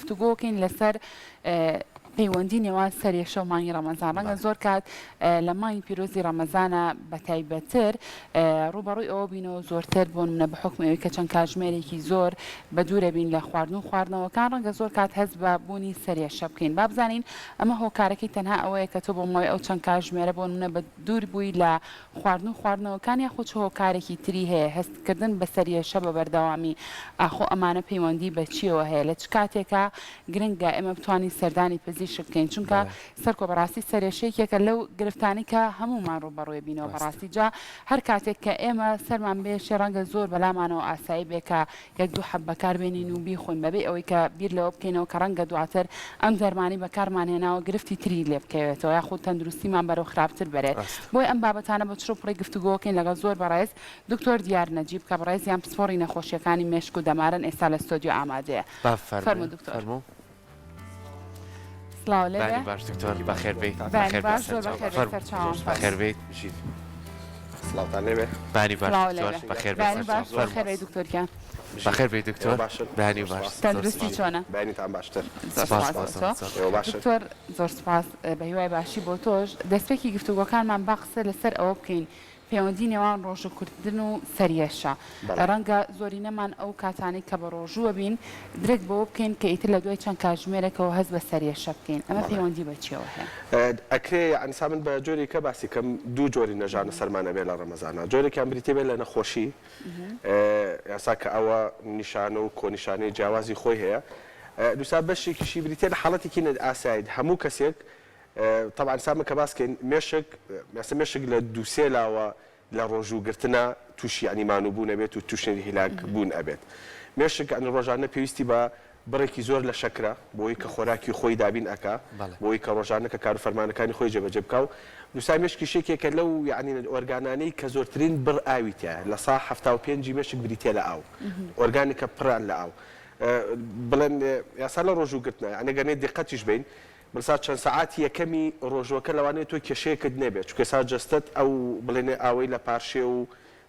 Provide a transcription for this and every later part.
گفتوگۆکەین لەسەر پەیوەندی نێوان سەرێشە و مانگی ڕەمەزان. ڕەنگە زۆر کات لە مانگی پیرۆزی ڕەمەزانە بە تایبەتتر ڕوبەڕووی ئەوە بینەوە زۆرتر بۆ منە بە حکم ئەوەی کە چەند کاتژمێرێکی زۆر بە دوورە بین لە خواردن و خواردنەوەکان ڕەنگە زۆر کات هەست بە بوونی سەرێشە بکەین. با بزانین ئەمە هۆکارەکەی تەنها ئەوەیە کە تۆ بۆ ماوەی ئەو چەند کاتژمێرە بۆ منە بە دوور بووی لە خواردن و خواردنەوەکان یاخۆ چ هۆکارێکی تری هەیە هەستکردن بە سەرێشە بە بەردەوامی ئاخۆ ئەمانە پەیوەندی بە چیەوە هەیە لە چ کاتێکە گرنگە ئێمە بتوانین سەردانی پزیشک بکەین چونکە سەرکۆ بەڕاستی سەرێشەیەکێکە لەو گرفتانی کە هەمومان ڕوبەڕوێ بینەوە بەڕاستی جا هەر کاتێک کە ئێمە سەرمان بێشێ ڕەنگە زۆر بەلامانەوە ئاسایی بێکە یەک دوو حەب بەکاربێنین و بیخۆین بەبێ ئەوەی کە بیر لەوە بکەینەوە کە ڕەنگە دواتر ئەم دەرمانی بەکارمان هێناوە گرفتی تری لێ بکەوێتەوە یاخود تەندروستیمان بەرەو خراپتر بەرێت بۆی ئەم بابەتانە بە چڕۆ پڕی گفتوگۆکەین لەگەڵ زۆر بەڕێز دکتۆر دیار نەجیب کە بەڕێزیان پسپۆڕی نەخۆشیەکانی مێشک و دەمارن ئێستا لە ستۆدیۆ ئامادەیە. فەرموو دکتۆر. بله باش دکتۆر بەخێر بیت بەخێر بێت سلااوتان لێبێ بانی باش بەخێر بێت دکتۆرکان بەخێر بیت دکتۆر بانی باش تەندروستی چۆنە بینیتان باشتر دکتۆر زۆر سپاس بە هیوای باشی بۆ تۆش دەستپێکی گفتوگۆکانمان با قسە لەسەر ئەوە بکەین پەیوەندی نێوان ڕۆژوکردن و سەرێشە ڕەنگە زۆرینەمان ئەو کاتانی کە بە ڕۆژووە بین درێک بۆ بکەین کە ئیتر لە دوای چەند کاتژمێرێکەوە هەست بە سەرێشە بکەین ئەمە پەیوەندی بە چیەوە هەیە ئەکرێ ئەنسا من بە جۆری کە باسی کەم دوو جۆری نەژانە سەرمانە بێ لە ڕەمەزانە جۆرێکیان بریتێ بێت لە نەخۆشی یاسا کە ئەوە نیشانە و کۆنیشانەی جیاوازی خۆی هەیە دووسا بەشێکیشی بریتێ لە حاڵەتێکی ئاسایید هەموو کەسێک طبعا سامە کە باسکەین مێشک لە دووسێ لاوە لە ڕۆژووگرتنە تووشی ئەنیمان بوون ئەبێت و تووشێری هیلاک بوون ئەبێت مێشک ئەن ڕۆژانە پێویستی بە بڕێکی زۆر لە شەکرە بۆی کە خۆراکی خۆی دابین ئەکا بۆی کە ڕۆژانە کە کار و فەرمانەکانی خۆی جێبەجێ بکە و دووسا مێشکی شێکێکە لەو یعنی ئۆرگانانەی کە زۆرترین بڕ ئاویتە لە سا 75 مێشک بریتێ لە ئاو ئۆرگانیکە پڕان لە ئاو بڵێن یاسا لە ڕۆژووگرتنە ئەنەگەنێ دقەتیش بین بەسا چەند سەعاتی یەکەمی ڕۆژوەکە لەوانەیە تۆ کێشەیەکت نێبێت چونکە سا جەستت ئەو بڵێنێ ئاوەی لە پارشێ و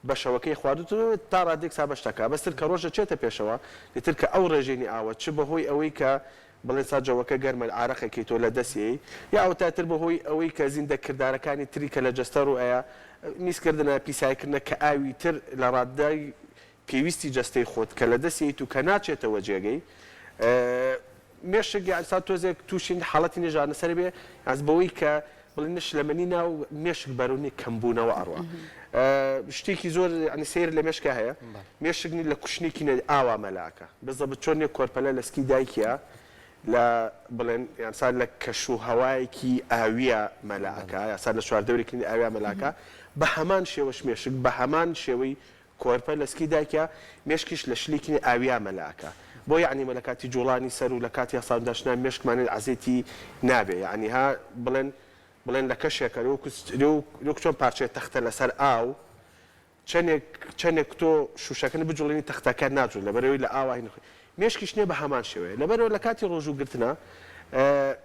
بەشەوەکەی خواردوتەوە تا ڕادێک سا بەشتەکە بەستر کە ڕۆژە چێتە پێشەوە لێتر کە ئەو ڕێژێنی ئاوە چ بەهۆی ئەوەی کە بڵێن سا جەوەکە گەرمە ئارەقێکی تۆ لە دەستی یا ئەو تاتر بەهۆی ئەوەی کە زیندەکردارەکانی تری کە لە جەستە ڕوئەیە میسکردنە پیسایکردنە کە ئاوی تر لە ڕاددای پێویستی جەستەی خۆت کە لە دەستی و کە ناچێتەوە جێگەی مێشک یاسا تۆزێک تووشین حاڵەتی نێژانە سەر بێ ئەس بەوەی کە بڵێن شلەمەنی ناو مێشک بەرەونی کەمبوونەوە ئەڕوە شتێکی زۆر ئەنی سیر لە مێشکە هەیە مێشکنی لە کوشتێکی ئاوا مەلاکە بزە بە چۆنێک کۆرپەلە لە سکی دایکە لە بڵێن یانسا لە کەش و هەوایەکی ئاویە مەلاکە یاسا لە چواردەورێکی ئاویا مەلاکە بە هەمان شێوەش مێشک بە هەمان شێوەی کۆرپە لە سکی دایکە مێشکیش لە شلێکی ئاویا مەلاکە بۆ یعنی مە لە کاتی جوڵانی سەر و لە کاتی هەسانداشنا مێشکمانێت عزێتی نابێ یعنی ها بڵێن لە کەشێکە لێو چۆن پارچێت تەختە لەسەر ئاو چەندێک تۆ شوشەکەن بجوڵێنی تەختەکە ناجوول لەبەرەوەی لە ئاوای نخۆی مێشکیش نێ بە هەمان شێوەیە لەبەرەوە لە کاتی ڕۆژووگرتنە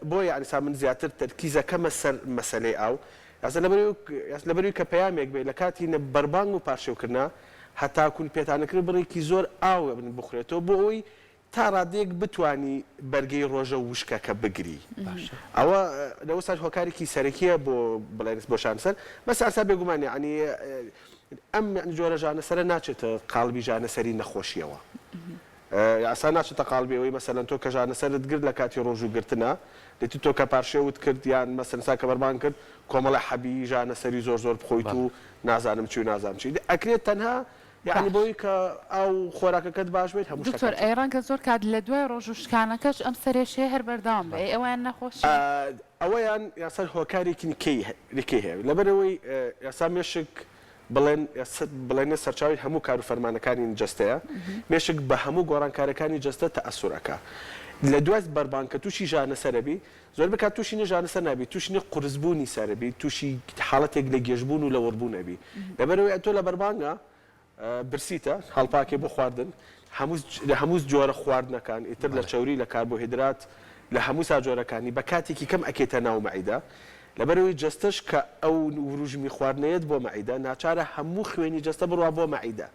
بۆ یعنی سا من زیاتر تەرکیزەکەمە سەر مەسەلەی ئاو لەبەروی کە پەیامێک بێ لە کاتی بەربانگ و پاشێوکردنا هەتاکوون پێتانەکرد بڕێکی زۆر ئاوە بن بخورێتەوە بۆ ئەوی تا ڕادێک بتانی بەرگەی ڕۆژە وشکەکە بگری ئەوە لەوە ساش هۆکارێکی سەرەکیە بۆ بڵێنس بۆ شانسەر مەساسا بێگومانی عنی ئەم جۆرە ژانەسەرە ناچێتە قاڵبی ژانەسەری نەخۆشیەوە یاسا ناچێتە قاڵبیەوەی مەسەلەن تۆ کە ژانەسەرت گرت لە کاتی ڕۆژووگرتنە دێتی تۆ کە پارشێوت کرد یان مەسەلسا کە بەربان کرد کۆمەڵە حەبی ژانەسەری زۆر زۆر بخۆیت و نازانم چی و نازانم چی ئەکرێت تەنها یعنی بۆی کە ئەو خۆراکەکەت باش بێت هەموو دکتۆر ئەیڕەنگە زۆر کات لە دوای ڕۆژوشکانەکەش ئەم سەرێشەیە هەر بەردەوام بێ ئەویان نەخۆش ئەوەیان یاسا هۆکارێکی نکەی هەیە لەبەرەوەی یاسا مێشک بڵێنە سەرچاوی هەموو کار و فەرمانەکانی جەستەیە مێشک بە هەموو گۆڕانکارەکانی جەستە تەئەسوورەکە لە دوای بەربانکە تووشی ژانەسەرەبی زۆر بکات تووشی ژانەسەر نابی تووشنی قورسبوونی سەرەبی تووشی حاڵەتێک لە گێژبوون و لە وەربوون نەبی لەبەرەوەی تۆ لە بەربانگە برسیتە هەڵپاکێ بۆ خواردن لە هەموو جۆرە خواردنەکان ئیتر لە چاوری لە کاربۆهیدرات لە هەموو ساجۆرەکانی بە کاتێکی کەم ئەکێتە ناو مەعیدا لەبەرەوەی جەستەش کە ئەو وروژمی خواردنەیەت بۆ مەعیدا ناچارە هەموو خوێنی جەستە بڕوا بۆ مەعیدا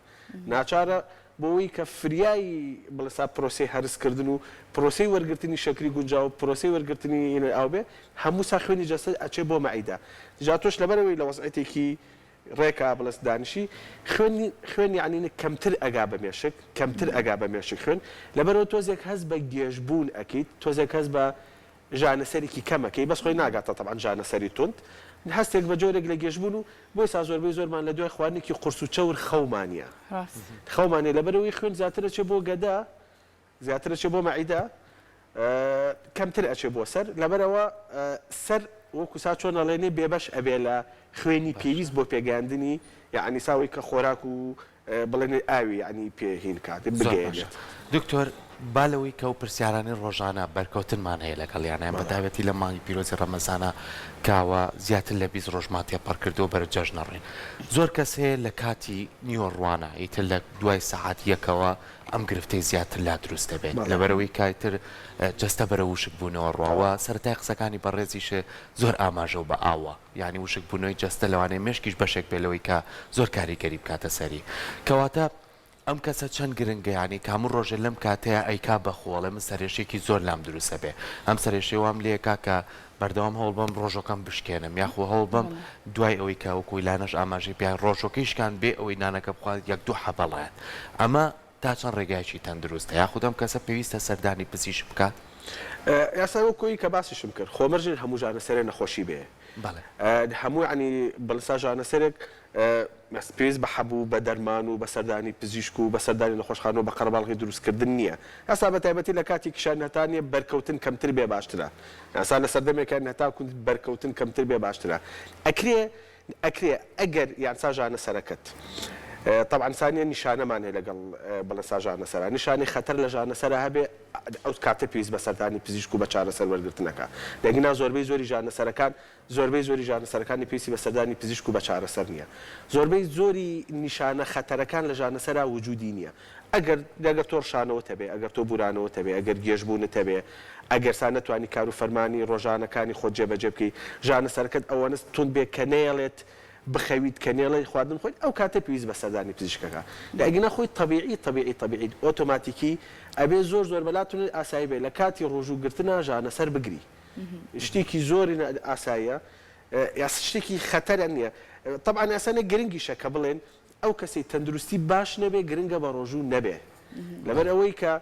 ناچارە بۆەوەی کە فریایی بڵسا پرۆسی هەرسکردن و پرۆسی وەرگرتنی شەکری گونجاو و پرۆسی وەرگرتنی ئاو بێ هەموو سا خوێنی جەستە ئەچێ بۆ مەعیدا جا تۆش لەبەرەوەی لە وەزعەتێکی ڕێکا بڵس دانیشی خوێن یعنی کەمتر ئەگا بە مێشک کەمتر ئەگا بە مێشک خوێن لەبەرەوە تۆزێک هەست بە گێژبوون ئەکەیت تۆزێک هەست بە ژانەسەرێکی کەمەکەی بەس خۆی ناگاتە تەبعاً ژانەسەری تند هەستێک بە جۆرێک لە گێژبوون و بۆی سا زۆربەی زۆرمان لە دوای خواردنێکی قورس و چەور خەومانە خەومانێ لەبەرەوەی خوێن زیاترە چێ بۆ گەدا زیاترە چێ بۆ مەعیدا کەمتر ئەچێ بۆ سەر لەبەرەوە سەر وەکو سا چۆن ئەڵێنێ بێبەش ئەبێ لە خوێنی پێویست بۆ پێگەاندنی یعنی ساوی کە خۆراک و بڵێنێ ئاوی ینی پێهین کات بگەێنێت دکتۆر بالەوەی کە و پرسیارانی ڕۆژانە بەرکەوتنمان هەیە لەگەڵیانیان بەتابەتی لە مانگی پیرۆزی ڕەمەزانە کاوە زیاتر لە 20 ڕۆژمان تێپەڕ کردو بەرە جەژن نەڕێن زۆر کەس هەیە لە کاتی نیوەڕوانە ئیتر لە دوای سەعات یەکەوە ئەم گرفتەی زیاتر لا دروست دەبێت لەبەرەوەی کایتر جەستە بەرە وشک بوونەوە ڕواوە سەرەتای قسەکانی بەڕێزیش زۆر ئاماژە و بە ئاوە یعنی وشک بوونەوەی جەستە لەوانەیە مێشکیش بەشێک بێلەوەی کە زۆر کاریگەری بکاتە سەری کەواتە ئەم کەسە چەند گرنگە ینی کامو ڕۆژێ لەم کاتەیە ئەیکا بەخۆڵە من سەرێشێکی زۆر لام دروستە بێ ئەم سەرێشێ وام لێکا کە بەردەوام هەوڵ بەم ڕۆژەکەم بشکێنم یاخۆ هەوڵ بەم دوای ئەوەی کە وەکوی لانەش ئاماژەی پیان ڕۆژۆکەیشکان بێ ئەوەی نانەکە بخوات یەک دوو حەبەڵات ئەمە تا چەند ڕێگایکی تەندروستە یاخودەم کەسە پێویستە سەردانی پزیش بکات یاسا وەکوی کە باسیشم کرد خۆمەرجن هەموو ژانەسەرێ نەخۆشی بێ هەموو ینی بەلسا ژانەسەرێک پێویست بە حەبوو بە دەرمان و بە سەردانی پزیشک و بە سەردانی نەخۆشخانە و بە قەرەباڵغی دروستکردن نییە ئەسا بە تایبەتی لە کاتی کشانەتانیە بەرکەوتن کەمتر بێ باشترە ئەسا لە سەردەمێکان هەتاکو بەرکەوتن کەمتر بێ باشترە ئەکرێ ئەگەر یانسا ژانەسەرەکەت طبعا ثانيا نشانەمان هەیە لەگەڵ بەلەسا ژانەسەرە نیشانی خەتەر لە ژانەسەرە هەبێ ئەو کاتە پێویست بە سەردانی پزیشک و بە چارەسەر وەرگرتنەکە لەگینا زۆربەی زۆری ژانەسەرەکانی پێویستی بە سەردانی پزیشک و بە چارەسەر نییە زۆربەی زۆری نیشانە خەتەرەکان لە ژانەسەرا وجودی نییە ئەگەر تۆ ڕشانەوە تەبێ ئەگەر تۆ بورانەوە تەبێ ئەگەر گێژبوونت هەبێ ئەگەر سا نەتوانی کار و فەرمانی ڕۆژانەکانی خۆت جێبەجێ بکەی ژانەسەرەکەت ئەوەنست تون بێ کە نێڵێت بخەویت کەنێڵی خواردن خۆی ئەو کاتە پێویست بە سەردانی پزیشکەکە لەگەنە خۆی طبیعی ئۆتۆماتیکی ئەبێ زۆر بەلاتون ئاسایی بێ لە کاتی ڕۆژوگرتنە ژانەسەر بگری شتێکی زۆری ئاساییە یا شتێکی خەتەرە نییە طبعا ئاسانە گرنگیشە کە بڵێن ئەو کەسی تەندروستی باش نەبێ گرنگە بە ڕۆژوو نەبێ لەبەر ئەوەی کە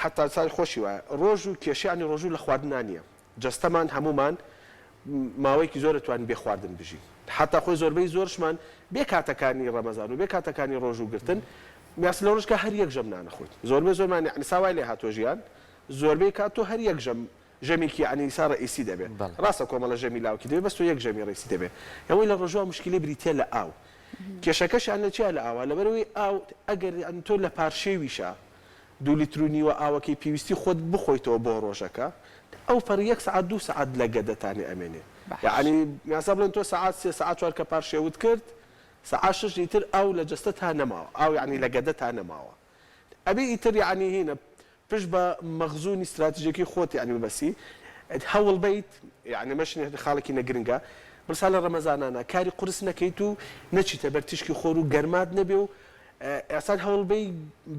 حتا سای خۆشی وایە ڕۆژ و کێشیانی ڕۆژوو لە خواردنان نییە جەستەمان هەمومان ماوەیەکی زۆر توانین بێ خواردن بژین حتا خۆی زۆربەی زۆرشمان بێ کاتەکانی ڕەمەزان و بێ کاتەکانی ڕۆژوگرتن میاس لە ڕۆژکە هەر یەک ژەم نانەخۆیت زۆربەی یعنی ساوای لێ هاتۆ ژیان زۆربەی کاتۆ هەر یەک ژەمێکی عنی سا ڕئیسی دەبێت ڕاستە کۆمەڵە ژەمی لاوکی دەبێت بەس تۆ یەک ژەمی ڕئیسی دەبێت ئەوەی لە ڕۆژوە مشکلی بریتێ لە ئاو کێشەکەشیان لە چیا لە ئاوا لەبەرەوەی ئاو ئەگەر تۆ لە پارشێویشە 2 لیتر و نیوە ئاوەکەی پێویستی خۆت بخۆیتەوە بۆ ڕۆژەکە ئەو پەر 1 سعات 2 سعات لە گەدەتانی ئەمێنێ یعنی میاسا بڵێن تۆ سعات 3 سعات 4 کە پارشێوت کرد سعات 6 لیتر ئاو لە جەستە تا نەماوە ئاو یعنی لە گەدە تا نەماوە ئەبێ ئیتر یعنی هینە پشت بە مەخزوونی استراتیژیەکەی خۆت یعنی بەسی هەوڵ بیت یعنی مەشنێ خاڵێکی نەگرنگە بەرسا لە ڕەمەزانانە کاری قورس نەکەیت و نەچیتە بەر تشکی خۆر و گەرمات نەبێ و ئاسان هەوڵ بی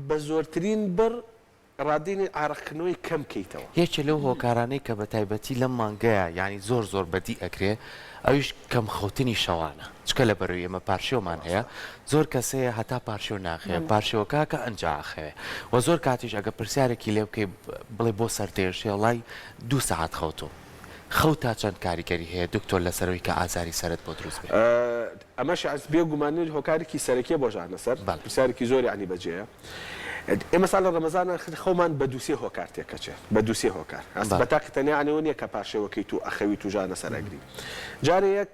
بە زۆرترین بڕ ڕادینی ئارەقکردنەوەی کەم کەیتەوە یەکێ لەو هۆکارانەی کە بە تایبەتی لەم مانگەیە ینی زۆر بەدی ئەکرێ ئەویش کەم خەوتنی شەوانە چکە لە بەروی ئێمە پارشێومان هەیە زۆر کەسەیە هەتا پارشێو ناخەیە پارشێوەکە کە ئەنجاخەوێ و زۆر کاتیش ئەگە پرسیارێکی لێ بکەی بڵێ بۆ سەردێشێ وڵای 2 سعات خەوتو خەوتا چەند کاریگەری هەیە دکتۆر لەسەرەوەی کە ئازاری سەرت بۆ دروست بێت ئەمەش بێ گومانی هۆکارێکی سەرەکیە بۆ ژانەسەر پرسیارێکی زۆری عنی بەجێە ئێمە ساڵ لە ڕەمەزانە خەومان بە دووسێ هۆکار تێکەچێت بە دووسێ هۆکار بە تاقیتەنیا عنەوە نییە کە پاشێوەکەیت و ئەخەویت و ژانەسەرەگری جارەیەک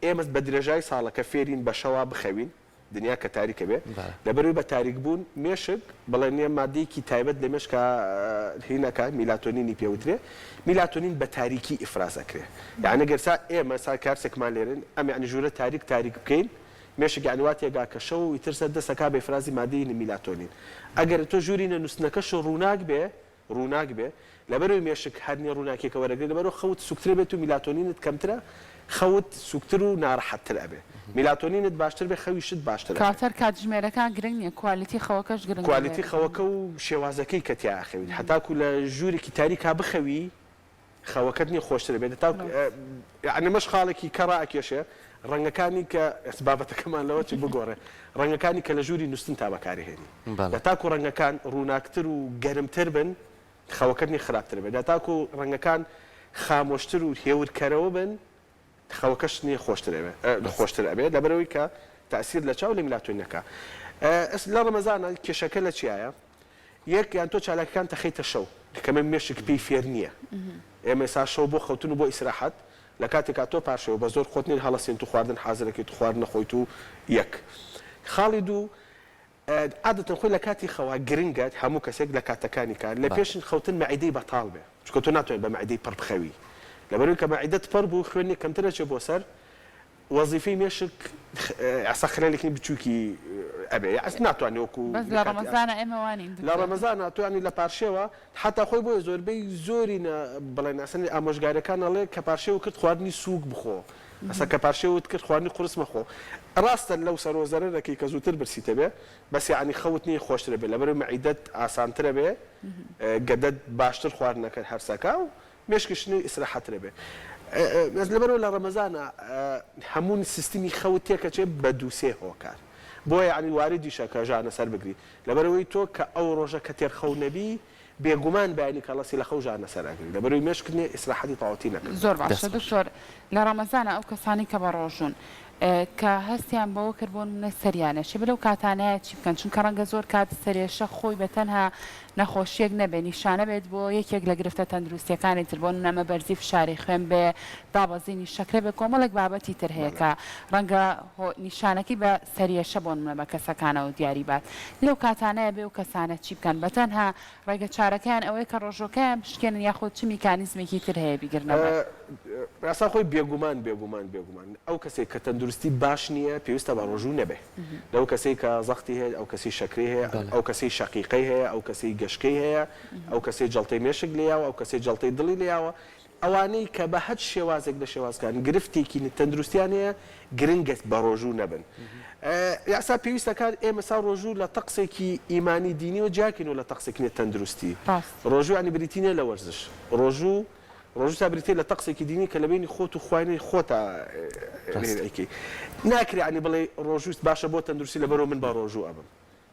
ئێمە بە درێژای ساڵەکە فێرین بە شەوا بخەوین دنیا کە تاریکە بێ لەبەروی بە تاریک بوون مێشک بڵێنێ مادەیەکی تایبەت لە مێشکە هینەکە میلاتۆنینی پێوترێ میلاتۆنین بە تاریکی ئیفراز ئەکرێ یعنی گەرسا ئێمە سا کارسێکمان لێرن ئەم یعنی ژوورە تاریک بکەین مێشک یعنی تێگا کە شەو و ئیتر سەر دەسەکا بە ئیفرازی مادەی میلاتۆنین ئەگەر تۆ ژووری نەنووسنەکەش ڕووناک بێ ڕووناک بێ لەبەرەوەی مێشک هەرنی ڕووناکێکە وەرەگرێت لەبەرەوە خەوت سوکترە بێت و میلاتۆنینت کەمترە خەوت سوکتر و ناڕەحەتتر ئەبێ میلاتۆنینت باشتر بێ خەویشت باشتر کاتەر کاتژمێرەکان گرنگ نییە کوالیتی خەوەکەش گرنگ کوالیتی خەوەکە و شێوازەکەی کە تیاخەویت هەتاکو لە ژوورێکی تاریکا بخەوی خەوەکەت نیە خۆشتر بێت ئەنەمەش خاڵێکی کەڕائکێشێ ڕەنگەکانی کە ئەسبابەتەکەمان لەوە چی بگۆڕێ ڕەنگەکانی کە لە ژووری نووسن تا بەکارهێنی لە تاکو ڕەنگەکان ڕووناکتر و گەرمتر بن خەوەکەت نی خراپتر بێت لە تاکو ڕەنگەکان خامۆشتر و هێورکەرەوە بن خەوەکەش نیە خۆشتر ئەبێت لەبەرەوەی کە تاثیر لە چاو لە میلاتۆنینەکە لە ڕەمەزانە کێشەکە لە چیایە یەک یان تۆ چالاکەکان تەخەیتە شەو کەمە مێشک پێی فێر نییە ئێمە سا شەو بۆ خەوتن و بۆ ئیسراحەت لە کاتێکا تۆ پاشەوە بە زۆر خۆت نین هەڵەسێن تو خواردن حازرەکەی تو خواردن نەخۆیت و یەک خاڵی دوو عادەتەن خۆی لە کاتی خەوا گرنگت هەموو کەسێک لە کاتەکانی کار لە پێشن خەوتن مەعیدەی بەتاڵ بێ چونکە تۆ ناتوانێت بە مەعیدەی پڕ بخەوی لەبەرەوەی کە مەعیدەت پڕ بوو خوێنی کەمترە چێ بۆ سەر وەزیفەی مێشک ئەسا خلالێکی بچووکی ئەبێ ئەس ناتوانێت وەکو بەس لە ڕەمەزانە ئێمە وانین لە ڕەمەزان ناتوانانی لە پارشێوە حتا خۆی بۆیە زۆربەی زۆری بڵێن ئەسەنی ئامۆژگارەکان ئەڵێ کە پارشێوە کرد خواردنی سووک بخۆ ئەسا کە پارشێوت کرد خواردنی قورس مەخۆ ڕاستە لەو سەرۆزەرەرەکەی کە زووتر برسیتە بێ بەس یعنی خەوت نیە خۆشترە بێ لەبەرەوەی مەعیدەت ئاسانترە بێ گەدەت باشتر خواردنەکەت هەرسەکە و مێشکشنی ئیسراحەترە بێ لەبەرەوە لە ڕەمەزانە هەموو سیستمی خەوت تێکەچێت بە دووسێ هۆکار بۆیە عنی واردیشە کە ژانە سەر بگری لەبەرەوەی تۆ کە ئەو ڕۆژە کە تێرخەو نەبی بێگومان بەینی کەڵەسی لە خەو ژانە سەرگری لەبەرەوەی مێشکردنی ئیسراحەتی تەواوەتی نەکرد زۆر باشە دکتۆر لە ڕەمەزانە ئەو کەسانی کە بە ڕۆژون کە هەستیان بەوە کرد بۆ منە سەریانەشی بلەو کاتانەیە چی بکەن چونکە ڕەنگە زۆر کات سەرێشە خۆی بە تەنها نەخۆشیەک نەبێ نیشانە بێت بۆ یەکێک لە گرفتە تەندروستیەکانی تر بۆ نەمە بەرزی فشاری خوێن بێ دابەزینی شەکرە بێ کۆمەڵێک بابەتی تر هەیە کە ڕەنگە نیشانەکی بە سەریێشە بۆ منە بە کەسەکانەوە دیاری بات لەو کاتانەیە بێ و کەسانە چی بکەن بە تەنها ڕێگە چارەکەیان ئەوەیە کە ڕۆژۆکەیان بشکێنن یاخۆ چ میکانیزمێکی تر هەیە بیگرنەوە ڕاستە خۆی بێگومان ئەو کەسێک کە تەندروستی باش نییە پێویستە بە ڕۆژوو نەبێ لەو کەسەی کە زەختی هەیە ئەو کەسی شەکری هەیە ئەو کەسی شەقیقەی هەیە ئەو کەسی گەشکەی هەیە ئەو کەسی جەڵتەی مێشک لیاوە ئەو کەسی جەڵتەی دڵی لیاوە ئەوانەی کە بە هەچ شێوازێک لە شێوازکان گرفتێکی تەندروستیان هەیە گرنگت بە ڕۆژوو نەبن یاسا پێویستەکان ئێمە سا ڕۆژوو لە تەقسێکی ئیمانی دینی و جاکەین و لە تەقسێکی تەندروستی ڕۆژوو ینی بریتینە لە وەرزش ڕۆژوو تا بریتێ لە تەقسێکی دینی کە لە بینی خۆت و خوێنی خۆتە ناکری عنی بڵێ ڕۆژوست باشە بۆ تەندروستی لەبەرەوە من بە ڕۆژوو ئەبم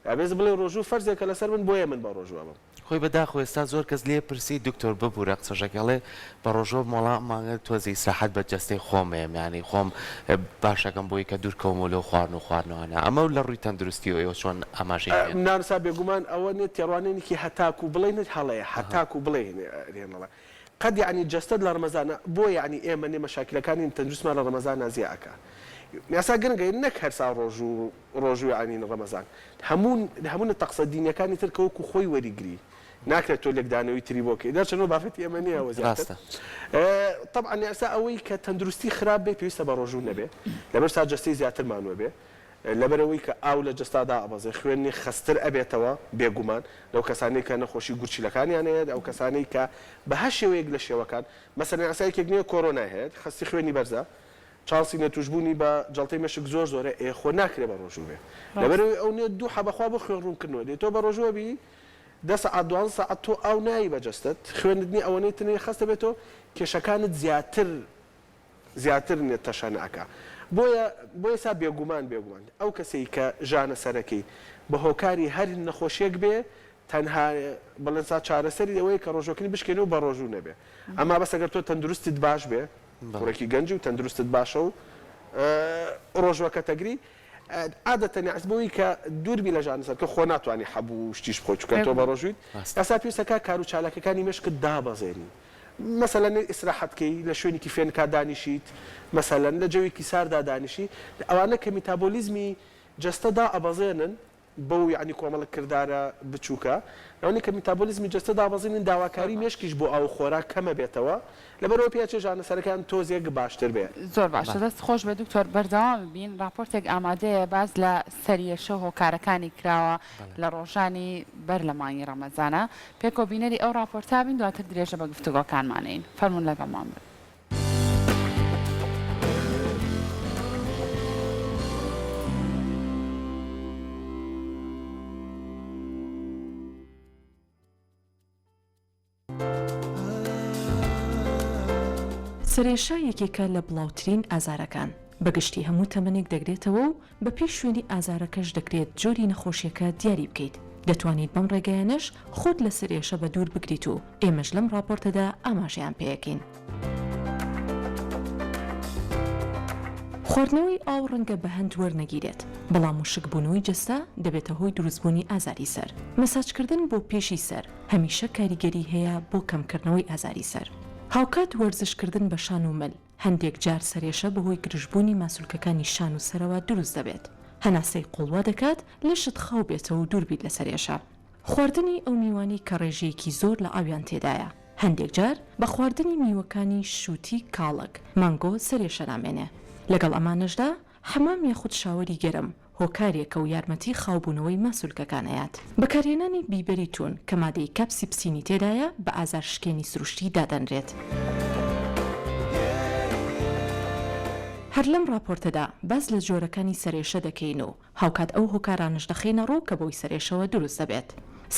ئەبێز بڵێ ڕۆژوو فەرزێکە لەسەر من بۆیە من بە ڕۆژوو ئەبم خۆی بەداخۆ ئێستا زۆر کەس لێ پرسی دکتۆر ببوورە قسەژەکەڵێ بە ڕۆژۆ مۆڵام ماگە تۆزی ئیسراحەت بە جەستەی خۆمەیەم ینی خۆم باشەکەم بۆی کە دوورکەوم لەو خواردن و خواردنەوەانە ئەمە لە ڕووی تەندروستی و چۆن ئاماژەی نانسا بێگومان ئەوە نێت تێڕوانێنێکی هەتاکو بڵێنت هەڵەیە هەتاکو بڵێنێنەوە قد يعني جسد لرمضان بو يعني ايه من مشاكل كان تندرس مال رمضان ازياك ياسا جنجي نك هرسا روجو يعني رمضان همون الطقس الديني كان تركوك خوي وريغري ناكله تولك دانوي تريبوك اذا شنو بافت يمنيه وزياده طبعا ياسا اوي كتندرستي خراب بي بيسا بروجو نبي لبرسا جستي زيات المانو بي لەبەرەوەی کە ئاو لە جستادا ئەبەزێ خوێنی خستر ئەبێتەوە بێگومان لەو کەسانی کە نەخۆشی گورچیلەکانیان هەیە ئەو کەسانی کە بە هەر شێوەیەک لە شێوەکان مەسەلەن ئاسایەکێک نییە کۆرۆنا هەیە خستی خوێنی بەرزە چانسی نەتوشبوونی بە جەڵتەی مەشک زۆرە خۆ ناکرێ بە ڕۆژوو بێ لەبەرەوەی ئەو نێت دوو حەبەخوا بۆ خوێن ڕوونکردنەوە دێت تۆ بە ڕۆژوە بی 10 ساعت 12 ساعت تۆ ئاو نایی بە جەستت خوێندنی ئەوەنەی تنێ خستە بێتەوە کێشەکانت زیاتر نێت تەشانەکە بۆیە سا بێگومان ئەو کەسەی کە ژانە سەرەکەی بە هۆکاری هەر نەخۆشیەک بێ تەنها بەڵێنسا چارەسەری ئەوەیە کە ڕۆژۆکنی بشکێنەوە بە ڕۆژوو نەبێ ئەما بەس ئەگەر تۆ تەندروستت باش بێ کوڕێکی گەنج و تەندروستت باشە و ڕۆژوەکە تەگری عادەتەن عزبەوەی کە دووربی لە ژانە سەر کە خۆ ناتوانانی حەبوو شتیش بخۆ چونکە تۆ بە ڕۆژویت ئەسا پێویستەکە کار و چالاکەکانی مێشکت دابەزێنی مثلا ئیسراحەتکەی لە شوێنێکی فێنکا دانیشیت مثلا لە جەوێکی ساردا دانیشی ئەوانە کە میتابۆلیزمی جەستەدا ئەبەزێنن بەو یعنی کۆمەڵە کردارە بچووکە ئەوەی کە میتابۆلیزمی جەستە دابەزینن داواکاری مێشکیش بۆ ئەو خۆراک کەمە بێتەوە لەبەرەوە پێچە ژانەسەرەکان تۆزێک باشتر بێ زۆر باشە دەست خۆش بە دکتۆر بەردەوام بین راپۆرتێک ئامادەیە باز لە سەریەشە هۆکارەکانی کراوە لە ڕۆژانی بەر لە مانگی ڕەمەزانە پێکۆبینەری ئەو راپۆرتا بین دواتر درێژە بە گفتوگۆکانمانین فەرمون لەگەڵمان بن. سەرێشە یەکێکە لە بڵاوترین ئازارەکان بەگشتی هەموو تەمەنێک دەگرێتەوە و بە پێش شوێنی ئازارەکەش دەکرێت جۆری نەخۆشیەکە دیاری بکەیت دەتوانیت بەم ڕێگەیانش خۆت لە سەرێشە بە دوور بگریت و ئێمەش لەم راپۆرتەدا ئاماژەیان پێیەکەین. خواردنەوەی ئاو ڕەنگە بە هەند وەرنەگیرێت بەڵام وشکبوونەوەی جەستە دەبێتە هۆی دروستبوونی ئازاری سەر. مەساجکردن بۆ پێشی سەر هەمیشە کاریگەری هەیە بۆ کەمکردنەوەی ئازاری سەر. هاوکات وەرزشکردن بە شان و مل هەندێک جار سەرێشە بەهۆی گرژبوونی ماسوولکەکانی شان و سەرەوە دروست دەبێت. هەناسەی قوڵوا دەکات لەشت خاو بێتەوە و دووربیت لە سەرێشە. خواردنی ئەو میوانی کە ڕێژەیەکی زۆر لە ئاویان تێدایە. هەندێک جار بە خواردنی میوەکانی شووتی کاڵک مانگۆ سەرێشە نامێنێ. لەگەڵ ئەمانەشدا حەمام یاخود شاوەری گەرم هۆکارێکە و یارمەتی خاوبوونەوەی ماسوولکەکانەیەت. بەکارهێنانی بیبەری تون کە مادەی کاپسیپسینی تێدایە بە ئازار شکێنی سروشتی دادەنرێت. هەر لەم راپۆرتەدا باز لە جۆرەکانی سەرێشە دەکەین و هاوکات ئەو هۆکارانش دەخێنە ڕوو کە بۆی سەرێشەوە دروست دەبێت.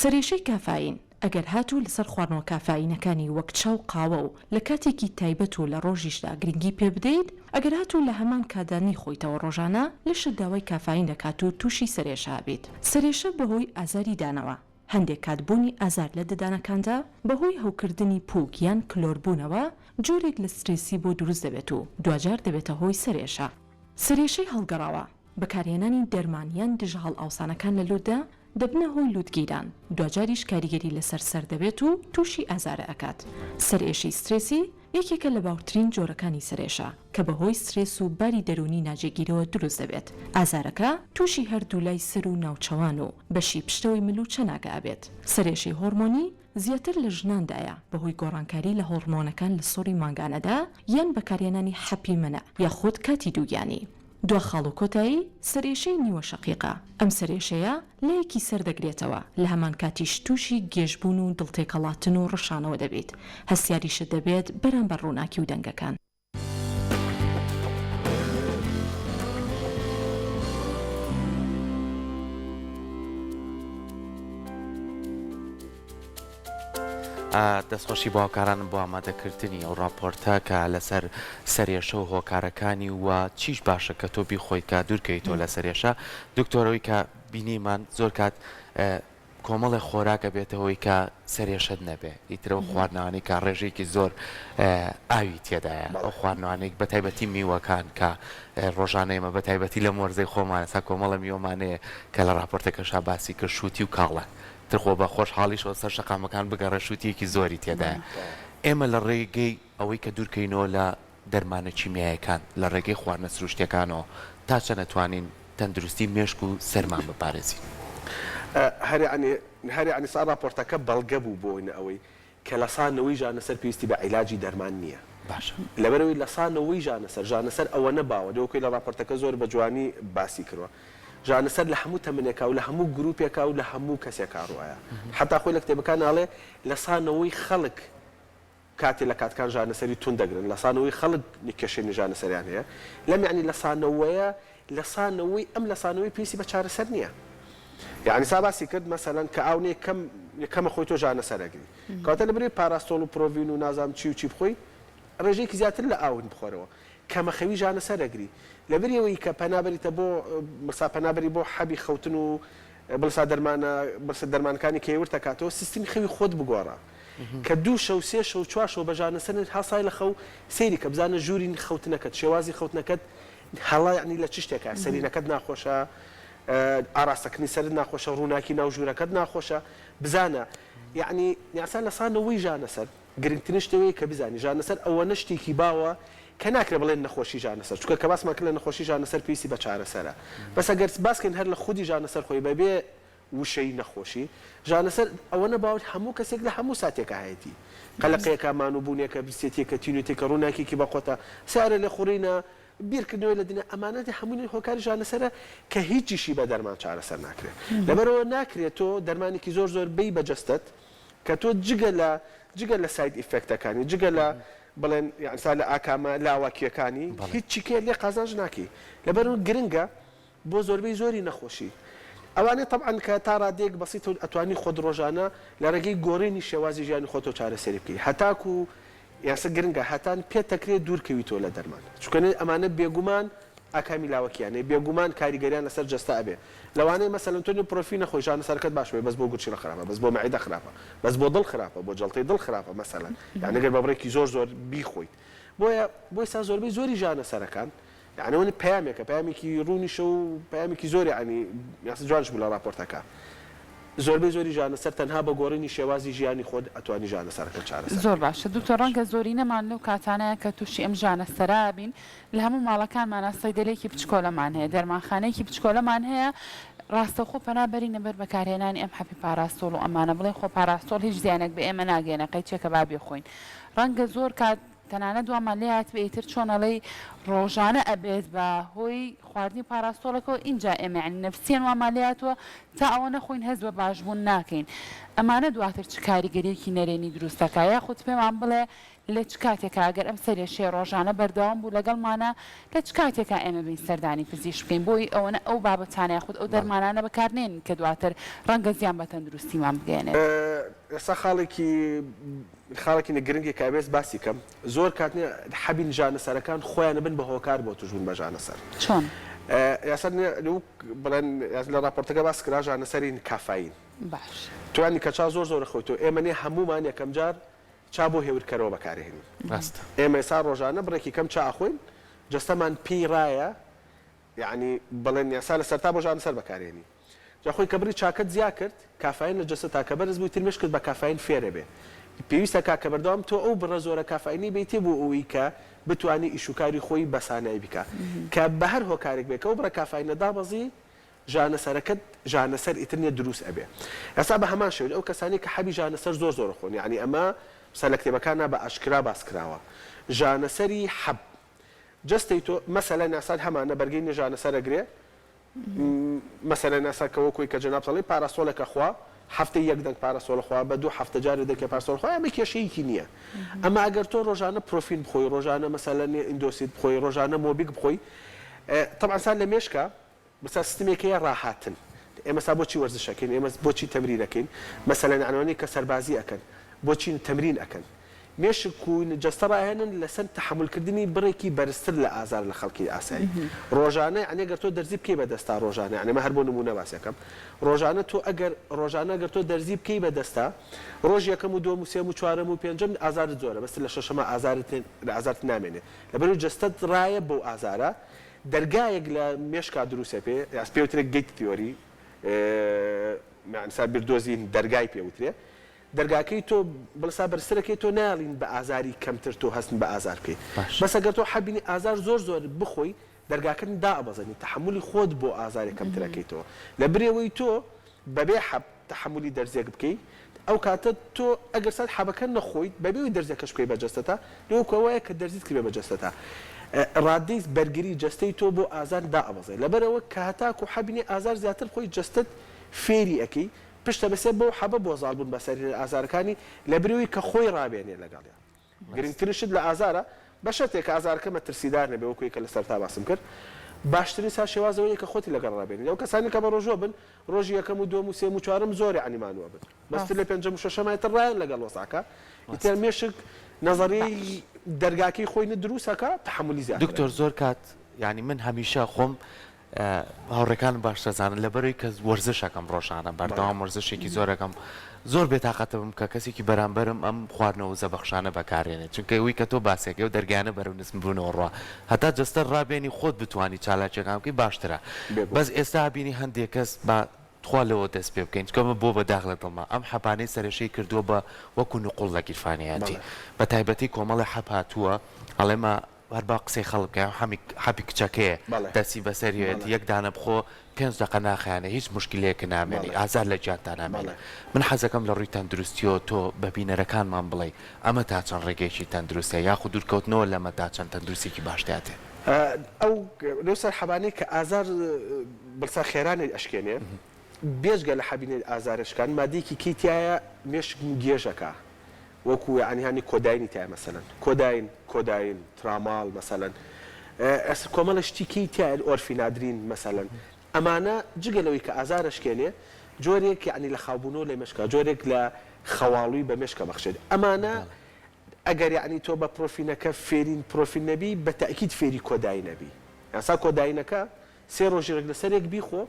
سەرێشەی کافاین ئەگەر هاتوو لەسەر خواردنەوە کافاینەکانی وەک چاو قاوە و لە کاتێکی تایبەت و لە ڕۆژیشدا گرنگی پێ بدەیت ئەگەر هاتوو لە هەمان کادانی خۆیتەوە ڕۆژانە لەشت داوای کافاین دەکات و تووشی سەرێشە بێت. سەرێشە بەهۆی ئازاری دانەوە هەندێک کاتبوونی ئازار لە ددانەکاندا بەهۆی هەوکردنی پووک یان کلۆربوونەوە جۆرێک لە سترێسی بۆ دروست دەبێت و دوجار دەبێتە هۆی سەرێشە. سەرێشەی هەڵگەڕاوە بەکارهێنانی دەرمانیان دژە هەڵ ئاوسانەکان لە لوتدا دەبنە هۆی لوتگیران دوجاریش کاریگەری لەسەر سەر دەبێت و تووشی ئازارە ئەکات. سەرێشی سترێسی یەکێکە لە باوترین جۆرەکانی سەرێشە کە بەهۆی سترێس و باری دەرونی ناجێگیرەوە دروست دەبێت. ئازارەکە تووشی هەردوو لای سەر و ناوچەوان و بەشی پشتەوەی ملوچە ناگابێت. سەرێشی هۆرمۆنی زیاتر لە ژناندایە بەهۆی گۆڕانکاری لە هۆرمۆنەکان لە سۆری مانگانەدا یان بەکارهێنانی حەپی منە یاخود کاتی دووگیانی. دو خاڵ و کۆتایی سەرێشەی نیوە شەقیقە. ئەم سەرێشەیە لەیەکی سەردەگرێتەوە لە هەمان کاتیش تووشی گێژبوون و دڵتێکەڵاتن و ڕەشانەوە دەبێت. هەستیاریشت دەبێت بەرامبەر ڕووناکی و دەنگەکان. دەستخۆشی باوکارانم بۆ ئامادەکردنی ئەو راپۆرتە کە لەسەر سەرێشە و هۆکارەکانی و چیش باشە کە تۆ بیخۆیت کە دوورکەیتەوە لە سەرێشە دکتۆرەوەی کە بینیمان زۆر کات کۆمەڵی خۆراکە بێتەوەی کە سەرێشت نەبێ ئیترە و خواردنەوەی کە ڕێژێکی زۆر ئاوی تێدایە ئەو خواردنەوەیەک بە تایبەتی میوەکان کە ڕۆژانەیمە بە تایبەتی لە مۆرزەی خۆمانە سا کۆمەڵە میوەمانەیە کە لە راپۆرتەکەشا باسی کرد شووتی و کاڵە ترخۆ بە خۆشحاڵیشەوە سەر شەقامەکان بگەڕە شووتیەکی زۆری تێدایە. ئێمە لە ڕێگەی ئەوەی کە دوورکەینەوە لە دەرمانە چیمیایەکان لە ڕێگەی خواردنە سروشتیەکانەوە تا چە نەتوانین تەندروستی مێشک و سەرمان بپارێزین. هەری سا راپۆرتەکە بەڵگە بوو بۆینە ئەوەی کە لەسانەوەی ژانەسەر پێویستی بە عیلاجی دەرمان نییە. باشە لەبەرەوەی لەسانەوەی ژانەسەر ئەوە نەباوە دەوەکەی لە راپۆرتەکە زۆر بە جوانی باسی کردوە. ژانەسەر لە هەموو تەمەنێکا و لە هەموو گروپێکا و لە هەموو کەسێکا ڕوایە. حتا خۆی لە کتێبەکان ناڵێ لەسانەوەی خەڵک کاتێ لە کاتکان ژانەسەری تون دەگرن لەسانەوەی خەڵک کێشێنی ژانەسەریان هەیە لەم یعنی لەسانەوەیە لەسانەوەی ئەم لەسانەوەی پێویستی بە چارەسەر نییە. یعنی سا باسی کرد مەسەلەن کە ئاونێ کەمە خۆی تۆ ژانەسەرەگری کاتە لەبەرێ پاراستۆڵ و پرۆڤین و نازام چی و چی بخۆی ڕێژەیەکی زیاتر لە ئاون بخۆرەوە کەمەخەوی ژانەسەرەگری لەبەرەوەی کە پەنابەریتە بۆ مەسا پەنابەری بۆ حەبی خەوتن و بڵسا دەرمانەکانی کێورتە کاتەوە سیستمی خەوی خۆت بگۆڕە کە 2 شەو 3 شەو 4 شەو بە ژانەسەر هەسای لە خەو سەیری کە بزانە ژووری خەوتنەکەت شێوازی خەوتنەکەت هەڵا یعنی لە چ شتێکە سەرینەکەت ناخۆشە ئاراستەکردنی سەرت ناخۆشە ڕووناکی ناو ژوورەکەت ناخۆشە بزانە یعنی یاسان لەسانەوەی ژانەسەر گرنگترین شتەوەی کە بزانی ژانەسەر ئەوە شتێکی باوە کە ناکرێ بڵێن نەخۆشی ژانەسەر چونکە کە باسمان کرد لە نەخۆشی ژانەسەر پێویستی بە چارەسەرە بەس ئەگەر باسکەین هەر لە خودی ژانەسەر خۆی بەبێ وشەی نەخۆشی ژانەسەر ئەوە نەباوت هەموو کەسێک لە هەموو ساتێکە هەیەی قەلقەیەکە مانوبوونیەکە برسێتێکە تینوتێکە ڕووناکێکی بەخۆتە سارە لە خوڕینە بیرکردنەوەی لە دنیا ئەمانەتی هەمووی هۆکاری ژانەسەرە کە هیچیشی بە دەرمان چارەسەر ناکرێت لەبەرەوە ناکرێت تۆ دەرمانێکی زۆر بی بەجەستت کە تۆ جگە لە ساید ئیفکتەکانی جگە لە بڵێن یانسا لە ئاکامە لاواکیەکانی هیچی کێ لێ قازانج ناکی لەبەرەوە گرنگە بۆ زۆربەی زۆری نەخۆشی ئەوانێ طبعاً کە تا ڕادێک بەسیت و ئەتوانی خۆت ڕۆژانە لە ڕێگەی گۆڕینی شێوازی ژیانی خۆتۆ چارەسەری بکەی هەتاکو یاسە گرنگە هەتان پێت دەکرێت دوورکەویتۆ لە دەرمان چونکە ئەمانە بێگومان ئاکامی لاوەکیانێ بێگومان کاریگەریان لەسەر جەستا ئەبێ لەوانەیە مەسەلەن تۆ پرۆفی نەخۆی ژانەسەرەکەت باش بێ بەس بۆ گوچی خراپە بەس بۆ مەعیدە خراپە بەس بۆ دڵ خراپە بۆ جەڵتەی دڵ خراپە مەسەلەن یعنی ئەگەر بە بڕێکی زۆر بیخۆیت بۆی سا زۆربەی زۆری ژانەسەرەکان یعنی ئەوە پەیامێکە پەیامێکی ڕوونیشە و پەیامێکی زۆری ینی یاسە جوانش بوو لە راپۆرتەکە زۆربەی زۆری ژانەسەر تەنها بە گۆڕینی شێوازی ژیانی خۆت ئەتوانی ژانەسەرەکە چارەسەر زۆر باشە دوکتۆر ڕەنگە زۆری نەمان لەو کاتانەیە کە تووشی ئەم ژانەسەرا بین لە هەموو ماڵەکانمان سەیدەلێکی بچکۆلەمان هەیە دەرمانخانەیەکی بچکۆلەمان هەیە ڕاستە خۆ پەنابەری نەبەر بەکارهێنانی ئەم حەپی پاراستۆڵ و ئەمانە بڵێ خۆ پاراستۆڵ هیچ زیانێک بە ئێمە ناگەێنە قەیچێکە با بێخۆین ڕەنگە زۆر کات تەنانەت دومان لێ هاتبێ ئیتر چۆنەڵەی ڕۆژانە ئەبێت بە هۆی خواردنی پاراستۆڵەکەەوە اینجا ئێمە عنی نەفسیان وامالاتوە تا ئەوە نەخۆین هەز بە باشبوون ناکەین ئەمانە دواتر چ کاریگەریەکی نەرێنی دروستەکە یا خودت پێمان بڵێ لە چ کاتێکە ئەگەر ئەم سەرێشێ ڕۆژانە بەردەوام بوو لەگەڵمانە لە چ کاتێکە ئێمە بین سەردانی پزیش بکەین بۆی ئەوەنە ئەو بابەتانە خودت ئەو دەرمانانە بەکارنێن کە دواتر ڕەنگە زیان بە تەندروستیمان بگەێنێت ئێستا خاڵێکی نەگرنگی کابێز باسی کەم زۆر کاتنی حەبین ژانەسەرەکان خۆیان بن بە هۆکار بۆ توژبوون بە ژانەسەر چۆن یاسا بڵێن لە راپۆرتەکە باس کرا ژانەسەری کافین باش توانی کە چا زۆر خۆیتەوە ئێمەنێ هەمومان یەکەم جار چا بۆ هێورکەرەوە بەکارهێنین ئێمە ئێستا ڕۆژانە بڕێکی کەم چا ئەخۆین جەستەمان پێی ڕایە یعنی بڵێن یاسا لە سەرتا بۆ ژانەسەر بەکارهێنی جاخۆی کە بڕی چاکت زیا کرد کافین لە جەستە تاکە بەرز بووی ترمش کرد بە کافین فێرە بێ پێویستە کاکە بەردەوام تۆ ئەو بڕە زۆرە کافینی بیتێ بۆ ئەوی کە بتوانی ئیشوکاری خۆی بەسانایی بکە کە بە هەر هۆکارێک بێت کە ئەو بڕە کافینە دابەزی ژانەسەرەکەت ژانەسەر ئیتر نیە دروست ئەبێ ئێستا بە هەمان شێوە ئەو کەسانی کە حەبی ژانەسەر زۆر خۆن یعنی ئەمە سەر لە کتێبەکانە بە ئاشکرا باس کراوە ژانەسەری حەب جەستەی تۆ مەسەلەن ئاساد هەمانە بەرگەی ژانەسەر ئەگرێ مەسەلەن ئاسا کەوەکوی کە جەناب سەڵی پاراستۆڵێکە خوا هەفتەی یەک دەنگ پارەسۆڵە خوا بە دوو هەفتە جارێ دەکە پارەسۆڵ خوا ئەمە کێشەیەکی نییە ئەمە ئەگەر تۆ ڕۆژانە پرۆفین بخۆی ڕۆژانە مەسەلەن ئیندۆسیت بخۆی ڕۆژانە مۆبیک بخۆی طبعا سا لە مێشکە بەسا سیستمێکەیە ڕاهاتن ئێمە سا بۆچی وەرزشەکەین ئێمە بۆچی تەمرینەکەین مەسەلەن ئەنوانەی کە سەربازی ئەکەن بۆچی تەمرین ئەکەن مێشک و جەستە ڕاهێنن لەسەر تەحملکردنی بڕێکی بەرزتر لە ئازار لە خەڵکی ئاسایی ڕۆژانە ئەگەر تۆ دەرزی بکەی بەدەستا ڕۆژانە ئەمە هەر بۆ نمونە باسیەکەم ڕۆژانە تۆ ڕۆژانە ئەگەر تۆ دەرزی بکەی بەدەستا ڕۆژ یەکەم و دووەم و سێم و چوارەم و پێنجەم ئازارت زۆرە بەست لە شەشەمە ئازارت نامێنێت لەبەرەوەی جەستەت ڕایە بەو ئازارە دەرگایەک لە مێشکا دروستە پێ یاس پێوترێت گەیت تیۆری معنسا بیردۆزین دەرگای پێوترێ دەرگاکەی تۆ بڵسا بەرسەرەکەی تۆ ناڵین بە ئازاری کەمتر تۆ هەستن بە ئازار بکەیت بەس ئەگەر تۆ حەبینی ئازار زۆر بخۆی دەرگاکەن دابەزەنی تەحملی خۆت بۆ ئازاری کەمترەکەیتەوە لە برێەوەی تۆ بەبێ حەب تەحملی دەرزێک بکەیت ئەو کاتە تۆ ئەگەر سەد حەبەکە نەخۆیت بەبێەوەی دەرزەکەش بکەی بەجەستەتا لەوەکەوەیە کە دەرزیت کردێ بەجەستەتا ڕادەی بەرگری جەستەی تۆ بۆ ئازار دابەزێت لەبەرەوە کە هەتاکو حەبینی ئازار زیاتر خۆی جەستت فێری ئەەکەی پشتە بەسێ بۆ حەبە بۆ زالبوون بەسەری ئازارەکانی لە بروی کە خۆی ڕابێنێ لەگەڵیان گرنگترشت لە ئازارە بە شەرتێک ئازارکە مەترسیدار نەبێ وەکوی کە لەسەر تا باسم کرد باشترین سا شێوازەوەی کە خۆتی لەگەڵ ڕابێنێ لەو کەسانی کە بە ڕۆژۆ بن ڕۆژی یەکەم و دووەم و سێم و چوارەم زۆری عنیمانوە بن بەستر لە پێنجەم و شەشەمایتر ڕایەن لەگەڵ وەساکە ئیتر مێشک نەزەری دەرگاکەی خۆی دروستەکە تەحملی زیاتر دکتۆر زۆر کات یعنی من هەمیشە خۆم هاوڕێکان باش دەزانن لەبەرەوەی کە وەرزشەکەم ڕۆژانە بەردەوام وەرزشێکی زۆرەکەم زۆر بێتاقەتە بم کە کەسێکی بەرامبەرم ئەم خواردنەوە زەبەخشانە بەکارێنێت چونکە ئەوی کە تۆ باسێکە و دەرگانە بەرەو نسم بوونەوە ڕوا هەتا جەستە ڕابێنی خۆت بتوانی چالاکیەکان بکەی باشترە بەس ئێستا بینی هەندێک کەس خوا لەوە دەست پێ بکەین چکەمە بۆ بەداغ لە دڵما ئەم حەپانەی سەرەشەی کردووە بە وەکو نقوڵ لە گیرفانیەتی بە تایبەتی کۆمەڵی حەپ هاتووە ئەڵێمە هەر با قسەی خەڵکە حەبی کچەکەیە دەسی بەسەریێت یەک دانە بخۆ 5 دقە ناخیانە هیچ مشکلەیەکە نامێنی ئازار لە گیانتان نامێنێت من حەزەکەم لە ڕووی تەندروستیەوە تۆ بە بینەرەکانمان بڵێ ئەمە تا چەند ڕێگەیەکی تەندروستە یاخود دوورکەوتنەوە لەمە تا چەند تەندروستێکی باشداتێ ئەو لەو سەر حەبانەی کە ئازار بەرسا خێرانی ئەشکێنێ بێژگە لە حەبینێ ئازارشکان مادێکی کیتیایە مێشک گێژەکە وەکو عنیهانی کۆداینی تای مەسەلەن کۆداین تراماڵ مەسەلەن کۆمەڵە شتیکی تای ئۆرفینادرین مەسەلەن ئەمانە جگەلەوەی کە ئازارشکێنێ جۆرێک یعنی لە خاوبوونەوە لە مشکە جۆرێک لە خەواڵووی بە مشکە بەخشێت ئەمانە ئەگەر یعنی تۆ بە پرۆفینەکە فێرین پرۆفین نەبی بە تەکید فێری کۆدای نەبی یاسا کۆداینەکە سێ ڕۆژێک لەسەرێک بیخۆ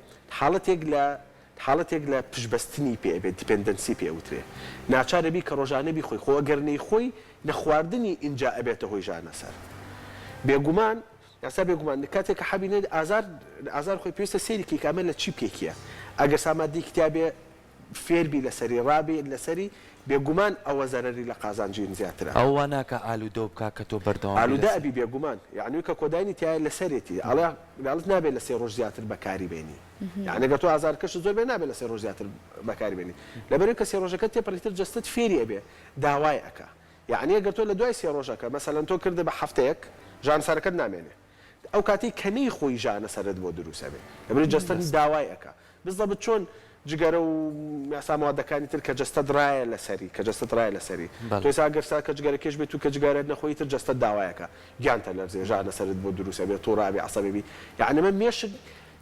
حاڵەتێک لە پشبەستنی پێبێت دیپندنسی پێوترێ ناچارە بی کە ڕۆژانە بیخۆی خۆ گەرنەی خۆی نەخواردنی ئینجا ئەبێتە هۆی ژانە سەر بێگومان یاسا بێگومان کاتێک کە حەبینێت ئازار خۆی پێویستە سێریکی کامە لە چی پێکیە ئەگەر سامادی کتابێ فێربی لەسەری ڕابێ لەسەری بێگومان ئەوە زەرری لە قازانجین زیاترە ئەوە ناکە ئالوودە بکە کە تۆ بەردەوام ئالوودە ئەبی بێگومان یعنی کە کۆداینی تایە لەسەرێتی ئەڵێت نابێت لە سێ ڕۆژ زیاتر بەکاری بێنی یعنی گە تۆ ئازار کەش زۆر بێ نابێت لە سێ ڕۆژ زیاتر بەکاری بێنی لەبەرەوەی کە سێ ڕۆژەکە تێپەڕیتر جەستت فێری ئەبێ داوای ئەکا یعنی ئەگەر تۆ لە دوای سێ ڕۆژەکە مەسەلەن تۆ کردە بە هەفتەیەک ژانسەرەکەت نامێنێ ئەو کاتی کەنەی خۆی ژانە سەرت بۆ دروستە بێ لەبەرەوەی جەستت داوای ئەکا بزەبت چۆن جگەرە و یاسامەوادەکانی تر کە جەستە درایە لەسەری کە جەستە درایە لەسەری تۆ ساگەرسا کە جگەرەکەش بێت و کە جگارێت نەخۆی تر جەستە داوایەکە گیانتە لەرزێ ژانە سەرت بۆ دروستە بێت تۆ ڕابێ عەسەبێبی یعنی من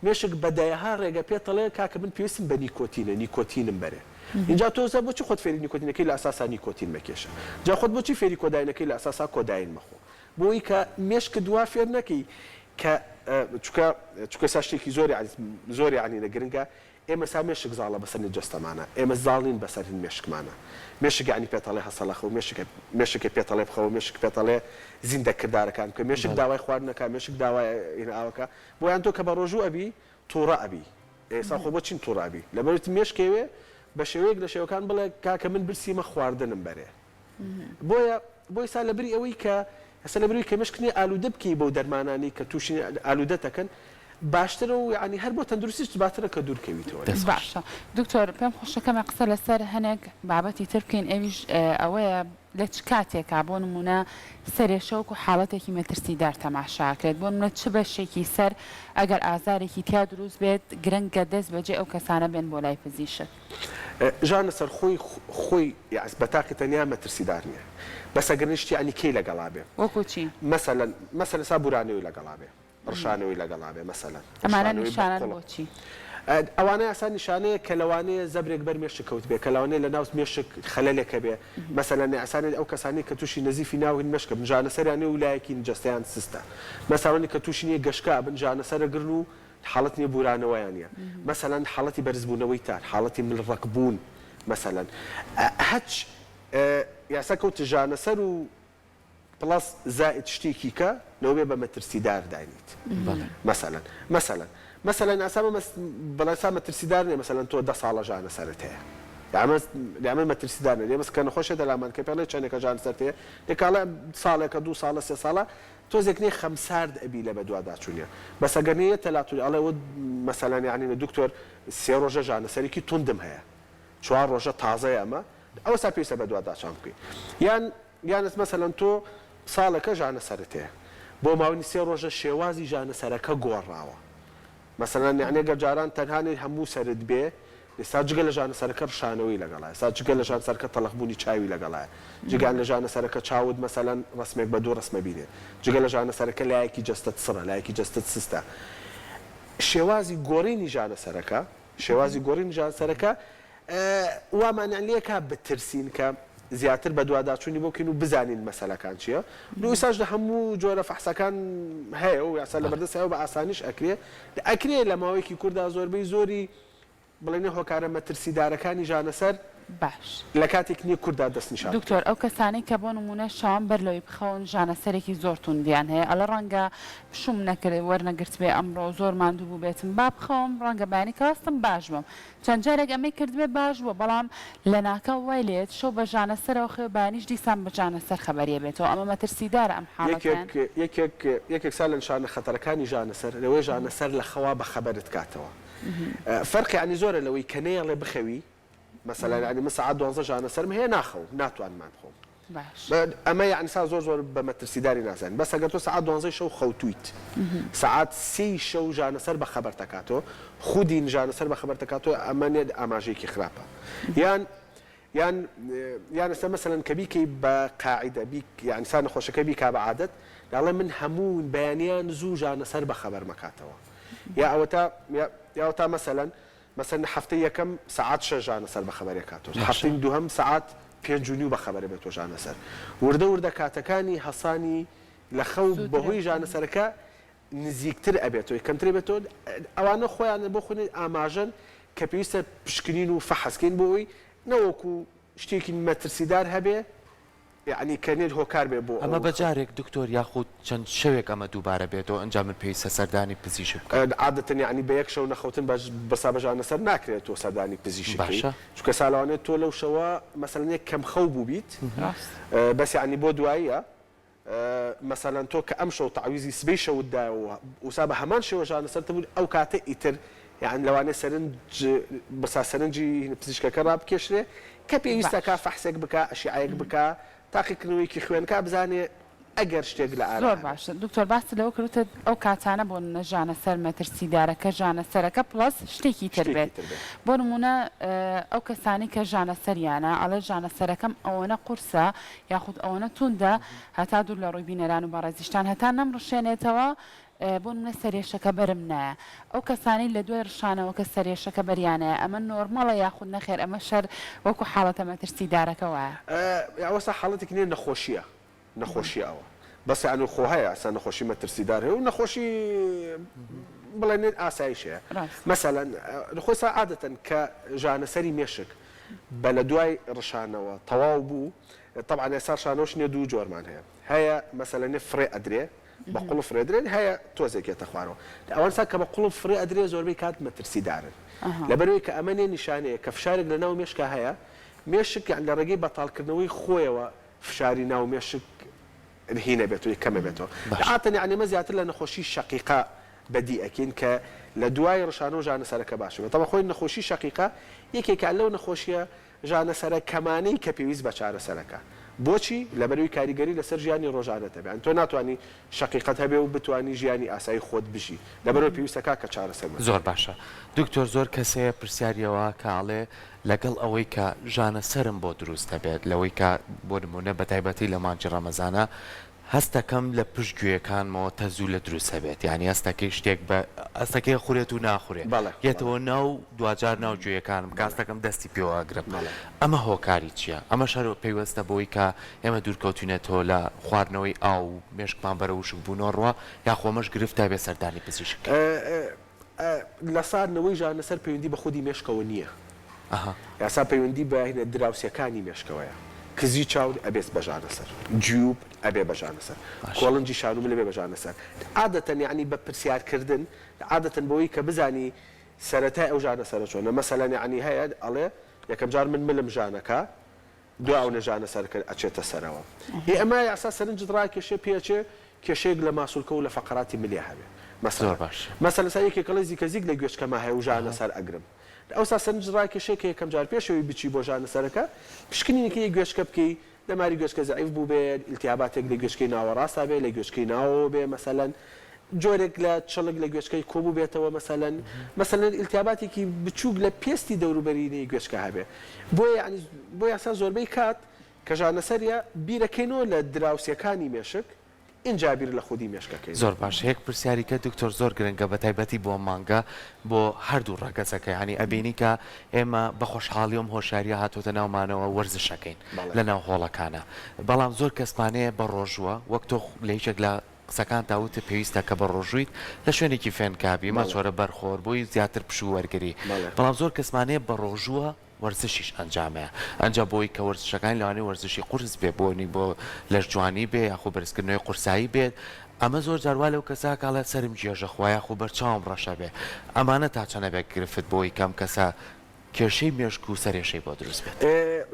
مێشک بەدایەها ڕێگە پێتەڵێ کاکە من پێویستم بە نیکۆتینم بەرێ اینجا تۆ بۆچی خۆت فێری نیکۆتینەکەی لە ئاساسا نیکۆتین مەکێشە جا خۆت بۆچی فێری کۆداینەکەی لە ئاساسا کۆداین مەخۆ بۆی کە مێشک دوا فێر نەکەی کە چکە سا شتێکی زۆری عنی نەگرنگە ئێمە سا مێشک زاڵە بەسەرنی جەستەمانە ئێمە زاڵین بەسەرین مێشکمانە مێشک عنی پێتەڵێ هەسەڵەخە و مێشکە پێتەڵێ بخەوە مێشک پێتەڵێ زیندە کردارەکان کە مێشک داوای خواردنەکە مێشک داوای ئاوەکە بۆیان تۆ کە بە ڕۆژوو ئەبی تووڕە ئەبی ئێستا خۆ بۆچین تووڕابی لەبەرت مێشکێوێ بە شێوەیەک لە شێوەکان بڵێ کاکە من برسیمە خواردنم بەرێ بۆی سا لەبری ئەوەی کە ئەسە لەبروی کە مشکنی ئالوودە بکەی بەو دەرمانانی کە تووشی ئالوودەتەکەن باشترە و ینی هەر بۆ تەندروستیش باشترە کە دوورکەویتەوە باشە دکتۆر پێم خۆشەکەمە قسە لەسەر هەنێک بابەتی تر بکەین ئەویش ئەوەیە لە چ کاتێکا بۆ نمونە سەرێشەوەک و حاڵەتێکی مەترسیدار تەماشاکرێت بۆ نمونە چ بەشێکی سەر ئەگەر ئازارێکی تیا دروست بێت گرنگە دەست بەجێ ئەو کەسانە بێن بۆ لای پزیشک ژانە سەر خۆی بەتاقی تەنیا مەترسیدار نییە بەسەگەرنیشتی عنی کەی لەگەڵا بێ وەکو چی مەسەلەن سا بورانەوەی لەگەڵا بێ ڕشانەوەی لەگەڵا بێ مەسەلەن ئەمانە نیشانەن بۆچی ئەوانەیە ئاسان نیشانەیە کە لەوانەیە زەبرێک بەر مێشک کەوت بێ کە لەوانەیە لە ناوس مێشک خەلەلێکە بێ مەسەلەن ئاسانێت ئەو کەسانی کە تووشی نەزیفی ناوین مشکە بنجانە سەریانێ وولایەکی جەستیان سستە مەساوانی کە تووشی نیە گەشکا بنجانە سەرەگرن و حاڵەت نیە بورانەوەیان نیە مەسەلەن حاڵەتی بەرزبوونەوەی تار حاڵەتی ملڕەکبوون مەسەلەن هەچ یاسا کەوتە ژانە سەر و پڵاس زائد شتێکی کە لەو بێ بە مەترسیدار داینیت مەسەلەن ئاسامە بەڵاسا مەترسیدار نیە مەسەلەن تۆ 10 ساڵە ژانە سەرت هەیە ئەمە مەترسیدار نیە ئێمە کە نەخۆشە دەلامان کە پێڵێ چەندێکە ژانە سەرت هەیە دێکاڵە ساڵێکە 2 ساڵە 3 ساڵە تۆزێک نیە خەمسارد ئەبی لە بە دوواداچوونیە بەسەگەرنیە تەلاتوری ئەڵێ وت مەسەلەن یعنی دکتۆر 3 ڕۆژە ژانە سەرێکی توندم هەیە 4 ڕۆژە تازەیە ئەمە ئەوە سا پێویستە بە دوواداچان بکەی یانت مەسەلەن تۆ ساڵەکە ژانە سەرت هەیە بۆ ماوەی 3 ڕۆژە شێوازی ژانە سەرەکە گۆڕاوە مەسەلەن یعنی گەر جاران تەنهانی هەموو سەرت بێ ئێستا جگە لە ژانە سەرەکە ڕشانەوەی لەگەڵایە ئێستا جگە لە ژانە سەرەکە تەڵەخبوونی چاوی لەگەڵایە جگەیان لە ژانە سەرەکە چاوت مەسەلەن ڕسمێک بە 2 ڕسمە بینێ جگە لە ژانە سەرەکە لایەکی جەستت سڕە لایەکی جەستت سستە شێوازی گۆڕینی ژانە سەرەکە وامانیان لێکا بترسین کە زیاتر بە دوواداچوونی بۆکەین و بزانین مەسەلەکان چییە لویساش لە هەموو جۆرە فەحسەکان هەیە و یاسا لە بەردەستەوە بە ئاسانیش ئەکرێ لە ماوەیەکی کووردا زۆربەی زۆری بڵێنێ هۆکارە مەترسیدارەکانی ژانە سەر باش لە کاتێک نییە کووردا دەست نیشان دکتۆر ئەو کەسانی کە بۆ نمونە شەوان بەرلەوەی بخەون ژانە سەرێکی زۆر توندیان هەیە ئەلە ڕەنگە پشوم نەکرد وەرنەگرت بێ ئەمڕۆ زۆر ماندوو بوو بێتم با بخەوم ڕەنگە بانی کەواستم باش بم چەند جارێک ئەمەی کردبێ باش بووە بەڵام لە ناکە وای لێت شەو بە ژانە سەرەوە خێبانیش دیسان بە ژانە سەر خەبەریە بێتەوە ئەمە مەترسیدارە ئەم حاڵەتیان یەکێک سال لە شانە خەتەرەکانی ژانە سەر لەوەی ژانە سەر لە خەوا بە خەبەرت کاتەوە فەرقی عنی زۆرە لەوەی کە نەیەڵێ بخەوی مثلا يعني من ساعات 12 جانا سرم هي ناخو ناتوان ما نخو باش اما يعني ساعه زور بمترسيداري نازن بس اگر تو ساعات 12 شو خوتويت ساعات 3 شو جانا سر بخبر تكاتو خودين جانا سر بخبر تكاتو اماني اماجيكي خرابه يعني مثلا كبيكي بقاعده بيك يعني سان خوشكي بيك بعادت يلا من همون بيانيان زو جانا سر بخبر مكاتو يا اوتا مثلا حفتي كم ساعات شجانا سر بخبر كاتو حفتي دوهم ساعات پێنجونی و بە خەبەرە بێت تۆ ژانەسەر وردە کاتەکانی هەسانی لە خەو بەهۆی ژانەسەرەکە نزیکتر ئەبێتەوە کەمتر بێتەوە ئەوانە خۆیان بۆ خودی ئاماژەن کە پێویستە پشکنین و فەحەسکەین بۆەوەی نەوەکو شتێکی مەترسیدار هەبێ يعني كانت هۆکار بێ بۆ ئەمە بەجارێک دکتۆر یاخود چەند شەوێک ئەمە دووبارە بێتەوە ئەنجام من پێویستە سەردانی پزیشک عادەتەن یعنی بە یەک شەو نەخەوتن بەسا بەژانە سەر ناکرێت تۆ سەردانی پزیشکی چونکە ساڵانێت تۆ لەو شەوە مەسەلەن یەک کەم خەو بوو بیت بەس یعنی بۆ دواییە مەسەلەن تۆ کە ئەم شەو تەعویزی سبەی شەوتدا وسا بە هەمان شێوە ژانەسەر تبوو ئەو کاتە ئیتر يعني لەوانێ سەرنج بەسا سەرنجی پزیشکەکە ڕابکێشرێ کە پێویستە کا فەحسێک بکە ئەشیعەیەک بکە تاقیکردنەوەیکی خوێنکە بزانێ ئەگەر شتێک لە زۆر باشە دکتۆر باس لەوە کردوتە ئەو کاتانە بۆ نەژانە سەر مەترسیدارەکە ژانە سەرەکە پڵس شتێکی تر بێت بۆ نمونە ئەو کەسانی کە ژانە سەریانە ئەڵێ ژانە سەرەکەم ئەوەنە قورسە یاخود ئەوەنە توندە هەتا دوور لە ڕووی بینەران و بەڕێزیشتان هەتا نەمڕشێنێتەوە بۆ منە سەرێشەکە برم نایە ئەو کەسانی لە دوای ڕشانەوە کە سەرێشەکە بەریانەیە ئەمە نۆرمەڵە یاخود نەخێر ئەمە شەر وەکو حاڵەتە مەترسیدارەکەوە ئەوەسا حاڵەتێک نیە نەخۆشیە ئەوە بەس یعنی خۆ هەیە ئەسا نەخۆشی مەترسیدار هەیە و نەخۆشی بڵێنێت ئاسایشەیە مەسەلەن خۆسا عادەتەن کە ژانەسەری مێشک بە لە دوای ڕشانەوە تەواو بوو طبعا ئێستا ڕشانەوەش نیە دوو جۆرمان هەیە مەسەلەنێ فڕێ ئەدرێ بە قوڵ فرێدرێن هەیە تۆزێکێتە خوارەوە ئەوەنسا کە بە قوڵ فرێ ئەدرێ زۆربەی کات مەترسیدارن لەبەرەوەی کە ئەمەنێ نیشانەیە کە فشارێک لە ناو مێشکە هەیە مێشک لە ڕێگەی بەتاڵکردنەوەی خۆیەوە فشاری ناو مێشک هینە بێتەوە کەمە بێتەوە عاتەن یعنی مە زیاتر لە نەخۆشی شەقیقا بەدی ئەکەین کە لە دوای ڕشانە و ژانەسەرەکە باشە تەمە خۆی نەخۆشی شەقیقا یەکێکە لەو نەخۆشیە ژانەسەرە کەمانەی کە پێویست بە چارەسەرەکە بۆچی لەبەروی کاریگەری لەسەر ژیانی ڕۆژانەتە بێن تۆ ناتوانانی شەقیقەت هەبێ و بتوانانی ژیانی ئاسایی خۆت بژی لەبەرەوە پێویستەکە کە چارەسەر زۆر باشە دکتۆر زۆر کەسەیە پرسیاریەوە کاڵێ لەگەڵ ئەوەی کە ژانە سرم بۆ دروستە بێت لەوەی کە بۆ نمونە بە تایبەتی لە مانجی ڕەمەزانە هەستەکەم لە پشتگوێیەکانمەوە تەزوو لە دروستە بێت یعنی هەستەکەی شتێک بە ئەستەکەی خورێت و ناخورێت یێتەوە ناو دوجار ناو گوێیەکانم کاستەکەم دەستی پێوەگرم ئەمە هۆکاری چییە؟ ئەمە شەر پێیوەستە بۆی کە ئێمە دوورکەوتونێتەوە لە خواردنەوەی ئاو مێشکمان بەرە وشک بوونەوە یا خۆمەش گرفتای بێ سەردانی پزیشک لە ساردنەوەی ژانەسەر پەیوەندی بە خودی مێشکەوە نییە یاسا پەیوەندی بە دراوسەکانی مێشکەوەیە کزی چاود ئەبێت بەژانەسەر جووب ئەبێ بەژانەسەر کۆڵنجی شانوم لەبێ بەژانەسەر عادەتەن یعنی بە پرسیارکردن عادەتەن بەوەی کە بزانی سەرەتای ئەو ژانەسەرە چۆنە مەسەلەن یعنی هەیە ئەڵێ یەکەم جار من ملم ژانەکە دو ئەو نەژانەسەرکە ئەچێتە سەرەوە ئەمە یاسا سەرنجت ڕاکێشێ پێچێ کێشەیەک لە ماسوولکە و لە فەقەراتی ملیە هەبێ مەسەلەن یەکێک کەڵێ زیکە لە گوێچکەمە هەیە و ژانەسەر ئەگرم ئەوسا سەرنج ڕاکێشەیە کە یەکەم جار پێشەوەی بچی بۆ ژانەسەرەکە پشکنینەکەی گوێچکە بکەی دەماری گوێچکە زەعیف بوو بێت ئیلتیاباتێک لە گوێچکەی ناوەڕاستە بێ لە گوێچکەی ناوەوە بێ مەسەلەن جۆرێک لە چڵک لە گوێچکەی کۆبوو بێتەوە مەسەلەن ئیلتیاباتێکی بچووک لە پێستی دەوروبەرینەی گوێچکە هەبێ بۆ یاسا زۆربەی کات کە ژانەسەریە بیرەکەینەوە لە دراوسەکانی مێشک اینجا بیر لە خودی مێشکەکەی زۆر باش هەیەک پرسیاریکە دکتۆر زۆر گرنگە بە تایبەتی بۆ مانگە بۆ هەردوو ڕاگەزەکە ینی ئەبینی کە ئێمە بە خۆشحاڵیۆم هۆشیاریە هاتوۆتە ناومانەوە وەرزشەکەین لە ناو هۆڵەکانە بەڵام زۆر کەسمانەیە بە ڕۆژووە وەک تۆ لە هیچێک لە قسەکان تاوتە پێویستە کە بە ڕۆژوویت لە شوێنێکی فێنکابی ماچۆرە بەرخۆر بۆی زیاتر پشوو وەرگری بەڵام زۆر کەسمانەیە بە ڕۆژووە وەرزشیش ئەنجامەیە ئەنجا بۆی کە وەرزشەکانی لەوانەیە وەرزشی قورس بێ بۆنی بۆ لەشجوانی بێ یاخۆ بەرزکردنەوەی قورسایی بێت ئەمە زۆر جاروا لەو کەسا کاڵێت سەرم جێژە خوایە خۆ بەرچاوم ڕەشە بێ ئەمانە تا چەنە بێت گرفت بۆی کەم کەسە کێشەی مێشک و سەرێشەی بۆ دروست بێت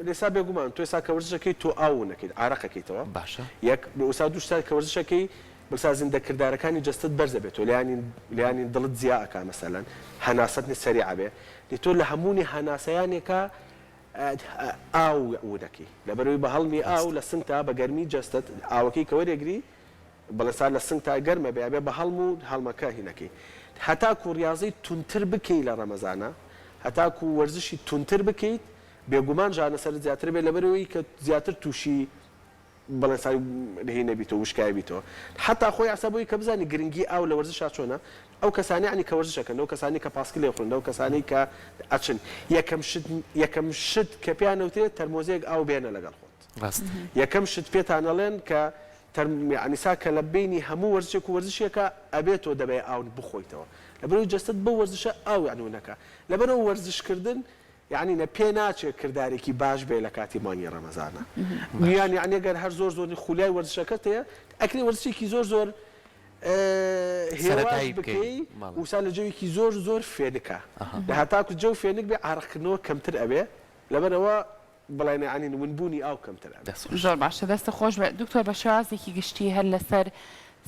لێسا بێگومان تۆ ئێستا کە وەرزشەکەی تۆ ئاو نەکەیت ئارەقەکەیتەوە باشە یەک ئێستا دوو شتا کە وەرزشەکەی بەسا زیندەکردارەکانی جەستت بەرزە بێت تۆ لایانی دڵت زیاکە مەسەلەن هەناستنی سەریع بێ تۆ لە هەموونی هەناسەیانێکە ئاو ودەکەی لەبەرەوەی بە هەڵمی ئاو لە سنگتا بە گەرمی جەستت ئاوەکەی کە وەرێگری بەڵێسا لە سنگتا گەرمە بێ بە هەڵم و هەڵمەکە هینەکەی هەتاکو ڕاضی تونتر بکەی لە ڕەمەزانە هەتاکو وەرزشی تونتر بکەیت بێگومان ژانەسەر زیاتر بێت لەبەرەوەی کە زیاتر تووشی بەڵێنسای هی نەبیتەوە وشکای بیتەوە حتا خۆی عسەبەوەی کە بزانانی گرنگی ئاو لە وەرزشا چۆنە ئەو کەسانی عنی کە وەرزشەکەن ئەو کەسانی کە پاسکل لێخۆن ئەو کەسانی کە ئەچن یەکەم شت کە پیانەوتێت تەرمۆزێک ئاو بێنە لەگەڵ خۆت یەکەم شت پێتانەڵێن کە عنیسا کە لە بینی هەموو وەرزشێک و وەرزشێکە ئەبێتەوە دەبێت ئاو بخۆیتەوە لەبەرەوەی جەستت بە وەرزشە ئاو یعنونەکە لەبەرەوە وەرزشکردن یعنی نە پێ ناچێت کردارێکی باش بێ لە کاتی مانگی ڕەمەزانە میان یعنی ئەگەر هەر زۆر خولیای وەرزشەکەت هەیە ئەکری وەرزشێکی زۆر هێواش بکەی وسا لە جەوێکی زۆر فێنکە لە هەتاکو جەو فێنک بێ عرقکردنەوە کەمتر ئەبێ لەبەرەوە بڵێنێ عنی ونبوونی ئاو کەمتر زۆر باشە دەستە خۆش بێت دکتۆر بە شێوازێکی گشتی هەر لەسەر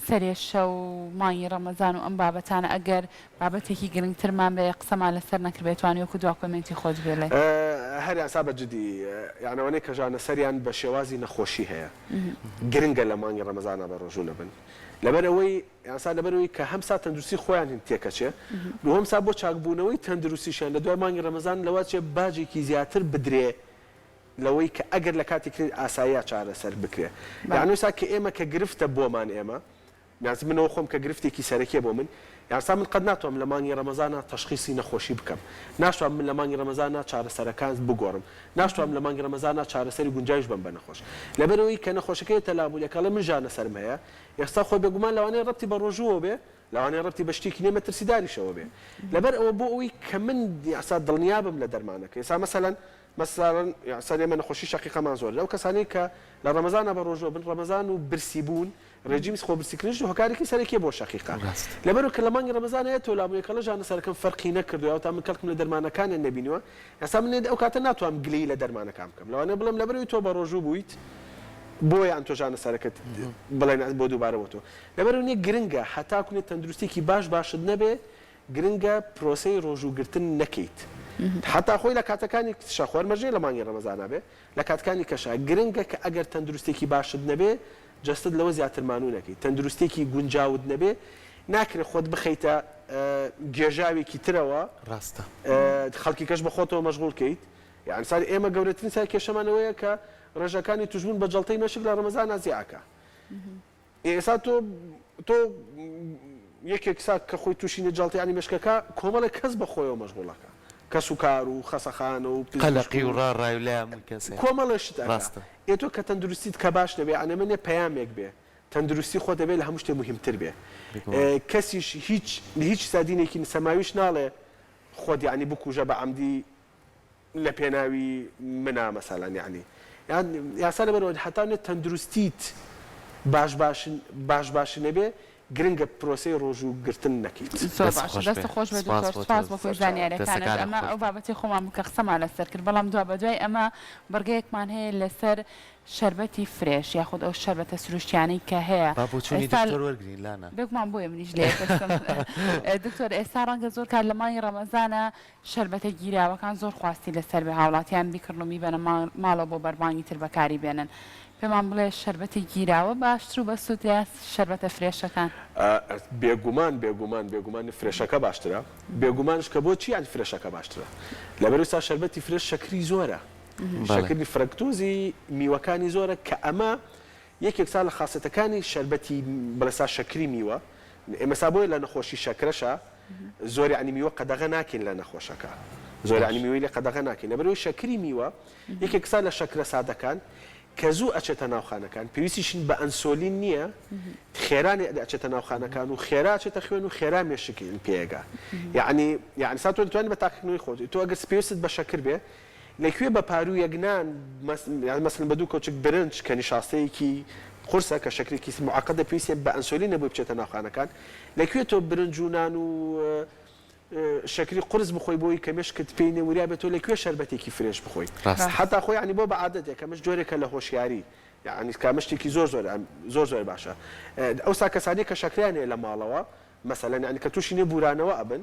سەرێشە و مانگی ڕەمەزان و ئەم بابەتانە ئەگەر بابەتێکی گرنگترمان بێ قسەمان لەسەر نەکردبێتوانی وەکو دوا کۆمنتی خۆت بێڵێ هەر یاسا بەجددی یانەوەنەی کە ژانە سەریان بە شێوازی نەخۆشی هەیە گرنگە لە مانگی ڕەمەزانە بە ڕۆژوو نەبن لەبەرەوەی یاسا لەبەرەوەی کە هەمسا تەندروستی خۆیان هین تێکەچێ لە هەمسا بۆ چاکبوونەوەی تەندروستیشیان لە دوای مانگی ڕەمەزان لەوە چێ باجێکی زیاتر بدرێ لەوەی کە ئەگەر لە کاتێک ئاساییە چارەسەر بکرێ یانوسا کە ئێمە کە گرفتە بۆمان ئێمە یاز منەوە خۆم کە گرفتێکی سەرەکیە بۆ من یاسا من قەت ناتوانم لە مانگی ڕەمەزانە تەشخیصی نەخۆشی بکەم ناشتوانم من لە مانگی ڕەمەزانە چارەسەرەکان بگۆڕم ناشتوانم لە مانگی ڕەمەزانە چارەسەری گونجایش بم بە نەخۆش لەبەرەوەی کە نەخۆشەکەی تەلابوولەکە لە من ژانە سەرم هەیە ئێستا خۆی بێگومان لەوانەیە ڕەبتی بە ڕۆژووە بێ لەوانەیە ڕەبتی بە شتێکی نێمە ترسیداریشەوە بێ لەبەر ئەوە بۆ ئەوەی کە من یاسا دڵنیابم لە دەرمانەکە ئێستا مەسەلەن سەرێمە نەخۆشی شەقیقەمان زۆر لەو کەسانی کە لە ڕەمەزانە بە ڕۆژوە بن ڕەمەزان و برسی بوون ڕێژیمی خۆ برسیکردنش و هۆکارێکی سەرەکی بۆ شەقیقە لەبەرەوە کە لە مانگی ڕەمەزانەیە تۆ لابوویەکە لە ژانە سەرەکەم فەرقی نەکردووە تا من کەڵکم لە دەرمانەکانیان نەبینیوە ئێستا من ئەو کاتە ناتوانم گلەی لە دەرمانەکان بکەم لەوانەیە بڵێم لەبەرەوەی تۆ بە ڕۆژوو بوویت بۆیان تۆ ژانە سەرەکەت بڵێن بۆ دووبارەوە تۆ لەبەرەوە نیە گرنگە هەتاکوێت تەندروستێکی باشت نەبێ گرنگە پرۆسەی ڕۆژووگرتن نەکەیت حتا خۆی لە کاتەکانی شەخوار مەژێ لە مانگی ڕەمەزانە بێ لە کاتەکانی کەشا گرنگە کە ئەگەر تەندروستێکی باشت نەبێ جەستت لەوە زیاتر مانوونەکەی تەندروستێکی گونجاوت نەبێ ناکرێت خۆت بخەیتە گێژاوێکی ترەوە ڕاستە خەڵکی کەش بە خۆتەوە مەشغوڵ کەیت یان ساری ئێمە گەورەترین سای کێشەمانەوەیە کە ڕێژەکانی توژبوون بە جەڵتەی مەشک لە ڕەمەزان نازیعەکە ئێستا تۆ یەکێک سات کە خۆی تووشینە جەڵتەیانی مەشکەکە کۆمەڵی کەس بە خۆیەوە مەشغوڵەکە کەس و کار و خەسەخانە و قەلەقی و ڕاڕای و لای کەسێ کۆمەڵە شتە ئێتۆ کە تەندروستیت کە باش دەبێ ئەنەمەنێ پەیامێک بێ تەندروستی خۆ دەبێت لە هەموو شتێ مهمتر بێ کەسیش هیچ سادینێکی سەماویش ناڵێ خۆت یعنی بکوژە بە عەمدی لە پێناوی منا مەسەلەن یعنی یاسا لەبەرەوە هەتانێت تەندروستیت باش نەبێ گرنگە پرۆسەی ڕۆژووگرتن نەکەیت دەستە خۆش بێت سپاس بۆ خۆی زانیاریەکانت ئەمە ئەو بابەتی خۆمان بکە قسەمان لەسەر کرد بەڵام دوا بە دوای ئەمە بەرگەیەکمان هەیە لەسەر شەربەتی فرێش یاخود ئەو شەربەتە سروشتیانەی کە هەیە بێکمان بۆیە منیش لێ دکتۆر ئێستا ڕەنگە زۆر کار لە مانگی ڕەمەزانە شەربەتە گیراوەکان زۆر خواستی لەسەر بێ هاوڵاتیان بیکردن و میبەنە ماڵەوە بۆ بەربانگی تر بەکاری بێنن پێمان بڵێ شەربەتی گیراوە باشتر و بە سوودیا شەربەتە فرێشەکان بێگومان فرێشەکە باشترە بێگومانش کە بۆ چیان فرێشەکە باشترە لەبەر ئێستا شەربەتی فرێش شەکری زۆرە شەکری فرەکتۆزی میوەکانی زۆرە کە ئەمە یەکێک سا لە خاصەتەکانی شەربەتی بەلەسا شەکری میوە ئێمەسا بۆیە لە نەخۆشی شەکرەشە زۆری عنی میوە قەدەغە ناکەین لە نەخۆشەکە زۆر عنی میوەی لە قەدەغە ناکەین لەبەرەوەی شەکری میوە یەکێک سا لە شەکرە سادەکان کە زوو ئەچێتە ناوخانەکان پێویستیشن بە ئەنسۆلین نییە خێرانی ئەچێتە ناوخانەکان و خێرا چێتە خوێن و خێرا مێشکین پێگا یعنی سا تۆ دەتوانێت بە تاقیکردنەوەی خۆت تۆ ئەگەر پێویستت بە شەکر بێ لەکوێ بە پارو یەکنان مەسن بە دوو کۆچک برنج کە نیشاستەیەکی قورسە کە شەکرێکی معقدە پێویستە بە ئەنسۆلینە بۆی بچێتە ناوخانەکان لەکوێ تۆ برنج و نان و شەکری قرس بخۆی بۆی کە مشکت پێی نەوریا بێت تۆ لەکوێ شەربەتێکی فرێش بخۆی حتا خۆی ینی بۆ بە عادەتێک کەمەش جۆرێکە لە هۆشیاری یعنی کامشتێکی زۆر باشە ئەوسا کەسانی کە شەکریانێ لە ماڵەوە مەسەلەن ینی کە تووشی نێ بورانەوە ئەبن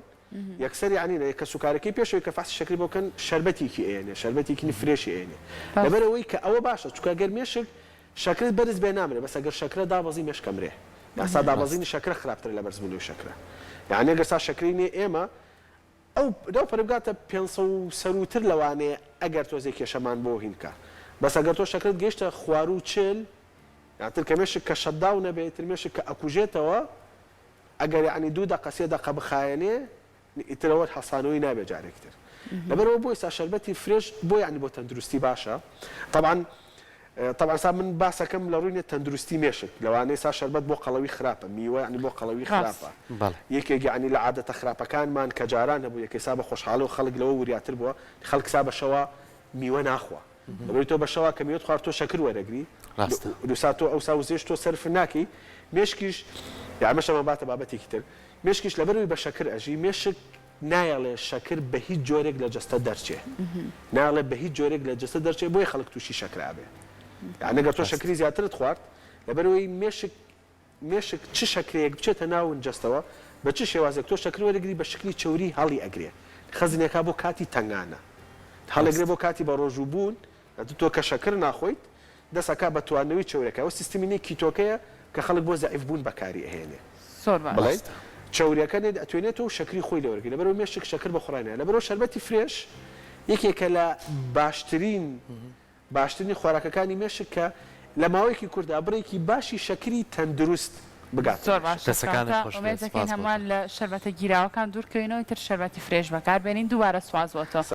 یەکسەر یعنی کە سوکارەکەی پێشەوەی کە فاسی شەکری بۆکەن شەربەتێکی ئێنێ شەربەتێکی فرێشی ئێنێ لەبەرەوەی کە ئەوە باشە چونکە گەر مێشک شەکرت بەرز بێ نامرێ بەس ئەگەر شەکرە دابەزی مێشکەمرێ یاسا دابەزینی شەکرە خراپتر لە بەرزبوونی شەکرە یعنی ئەگەر سا شەکری نێ ئێمە ئەو پەربگاتە 500 سەروتر لەوانەیە ئەگەر تۆزێک کێشەمان بۆ هینکە بەس ئەگەر تۆ شەکرت گەیشتە خوار و چل یاتر کە مێشک کە شەتداو نەبێت تر مێشک کە ئەکوژێتەوە ئەگەر یعنی 2 دقە 3 دقە بخایەنێ ئیترەوە حەسانەوەی نابێ جارێکتر لەبەرەوە بۆی سا شەربەتی فرێش بۆ یعنی بۆ تەندروستی باشە طبعا سا من باسەکەم لە ڕووی تەندروستی مێشک لەوانەیە سا شەربەت بۆ قەڵەوی خراپە میوە ینی بۆ قەڵەوی خراپە یەکێک یعنی لە عادەتە خراپەکانمان کە جاران هەبوو یەکەی سا بە خۆشحاڵی و خەڵک لەوە وریاتر بووە خەڵک سا بەشەوە میوە ناخوا لەبەری تۆ بەشەوە کە میوەت خوارد تۆ شەکر وەرەگری دووسا تۆ ئەو ساوزێش تۆ سەرف ناکەی مێشکیش یامەشەمە باتە بابەتێکی تر مێشکیش لەبەروی بە شەکر ئەژی مێشک نایڵێ شەکر بە هیچ جۆرێک لە جەستە دەرچێ ناڵێ بە هیچ جۆرێک لە جەستە دەرچێ بۆی خەڵک تووشی شەکرابێ یعنی ئەگەر تۆ شەکری زیاترت خوارد لەبەرەوەی مێشک چ شەکرەیەک بچێتە ناون جەستەوە بە چ شێوازێک تۆ شەکر وەرەگری بە شکلی چوری هەڵی ئەگرێ خەزینێکا بۆ کاتی تەنگانە هەڵەگرێ بۆ کاتی بە ڕۆژوو بوون تۆ کە شەکر ناخۆیت دەسەکە بە توانەوەی چورەکە ئەو سیستمی کیتۆکەیە کە خەڵک بۆ زەعیف بوون بەکاری ئەهێنێ بڵێ چورەکە ئەتوێنێت و شەکری خۆی لەوەرگی لەبەرەوە مێشک شەکر بەخۆڕانەیە لەبەرەوە شەربەتی فرێش یەکێکە لە باشترین خۆراکەکانی مێشک کە لە ماوەیەکی کووردا بڕێکی باشی شەکری تەندروست بگات زۆر باشەکەین هەمان لە شەربەتە گیراوەکان دوورکەوینەوەی تر شەربەتی فرێش بەکار بێنین دووبارە سوازوەتەوە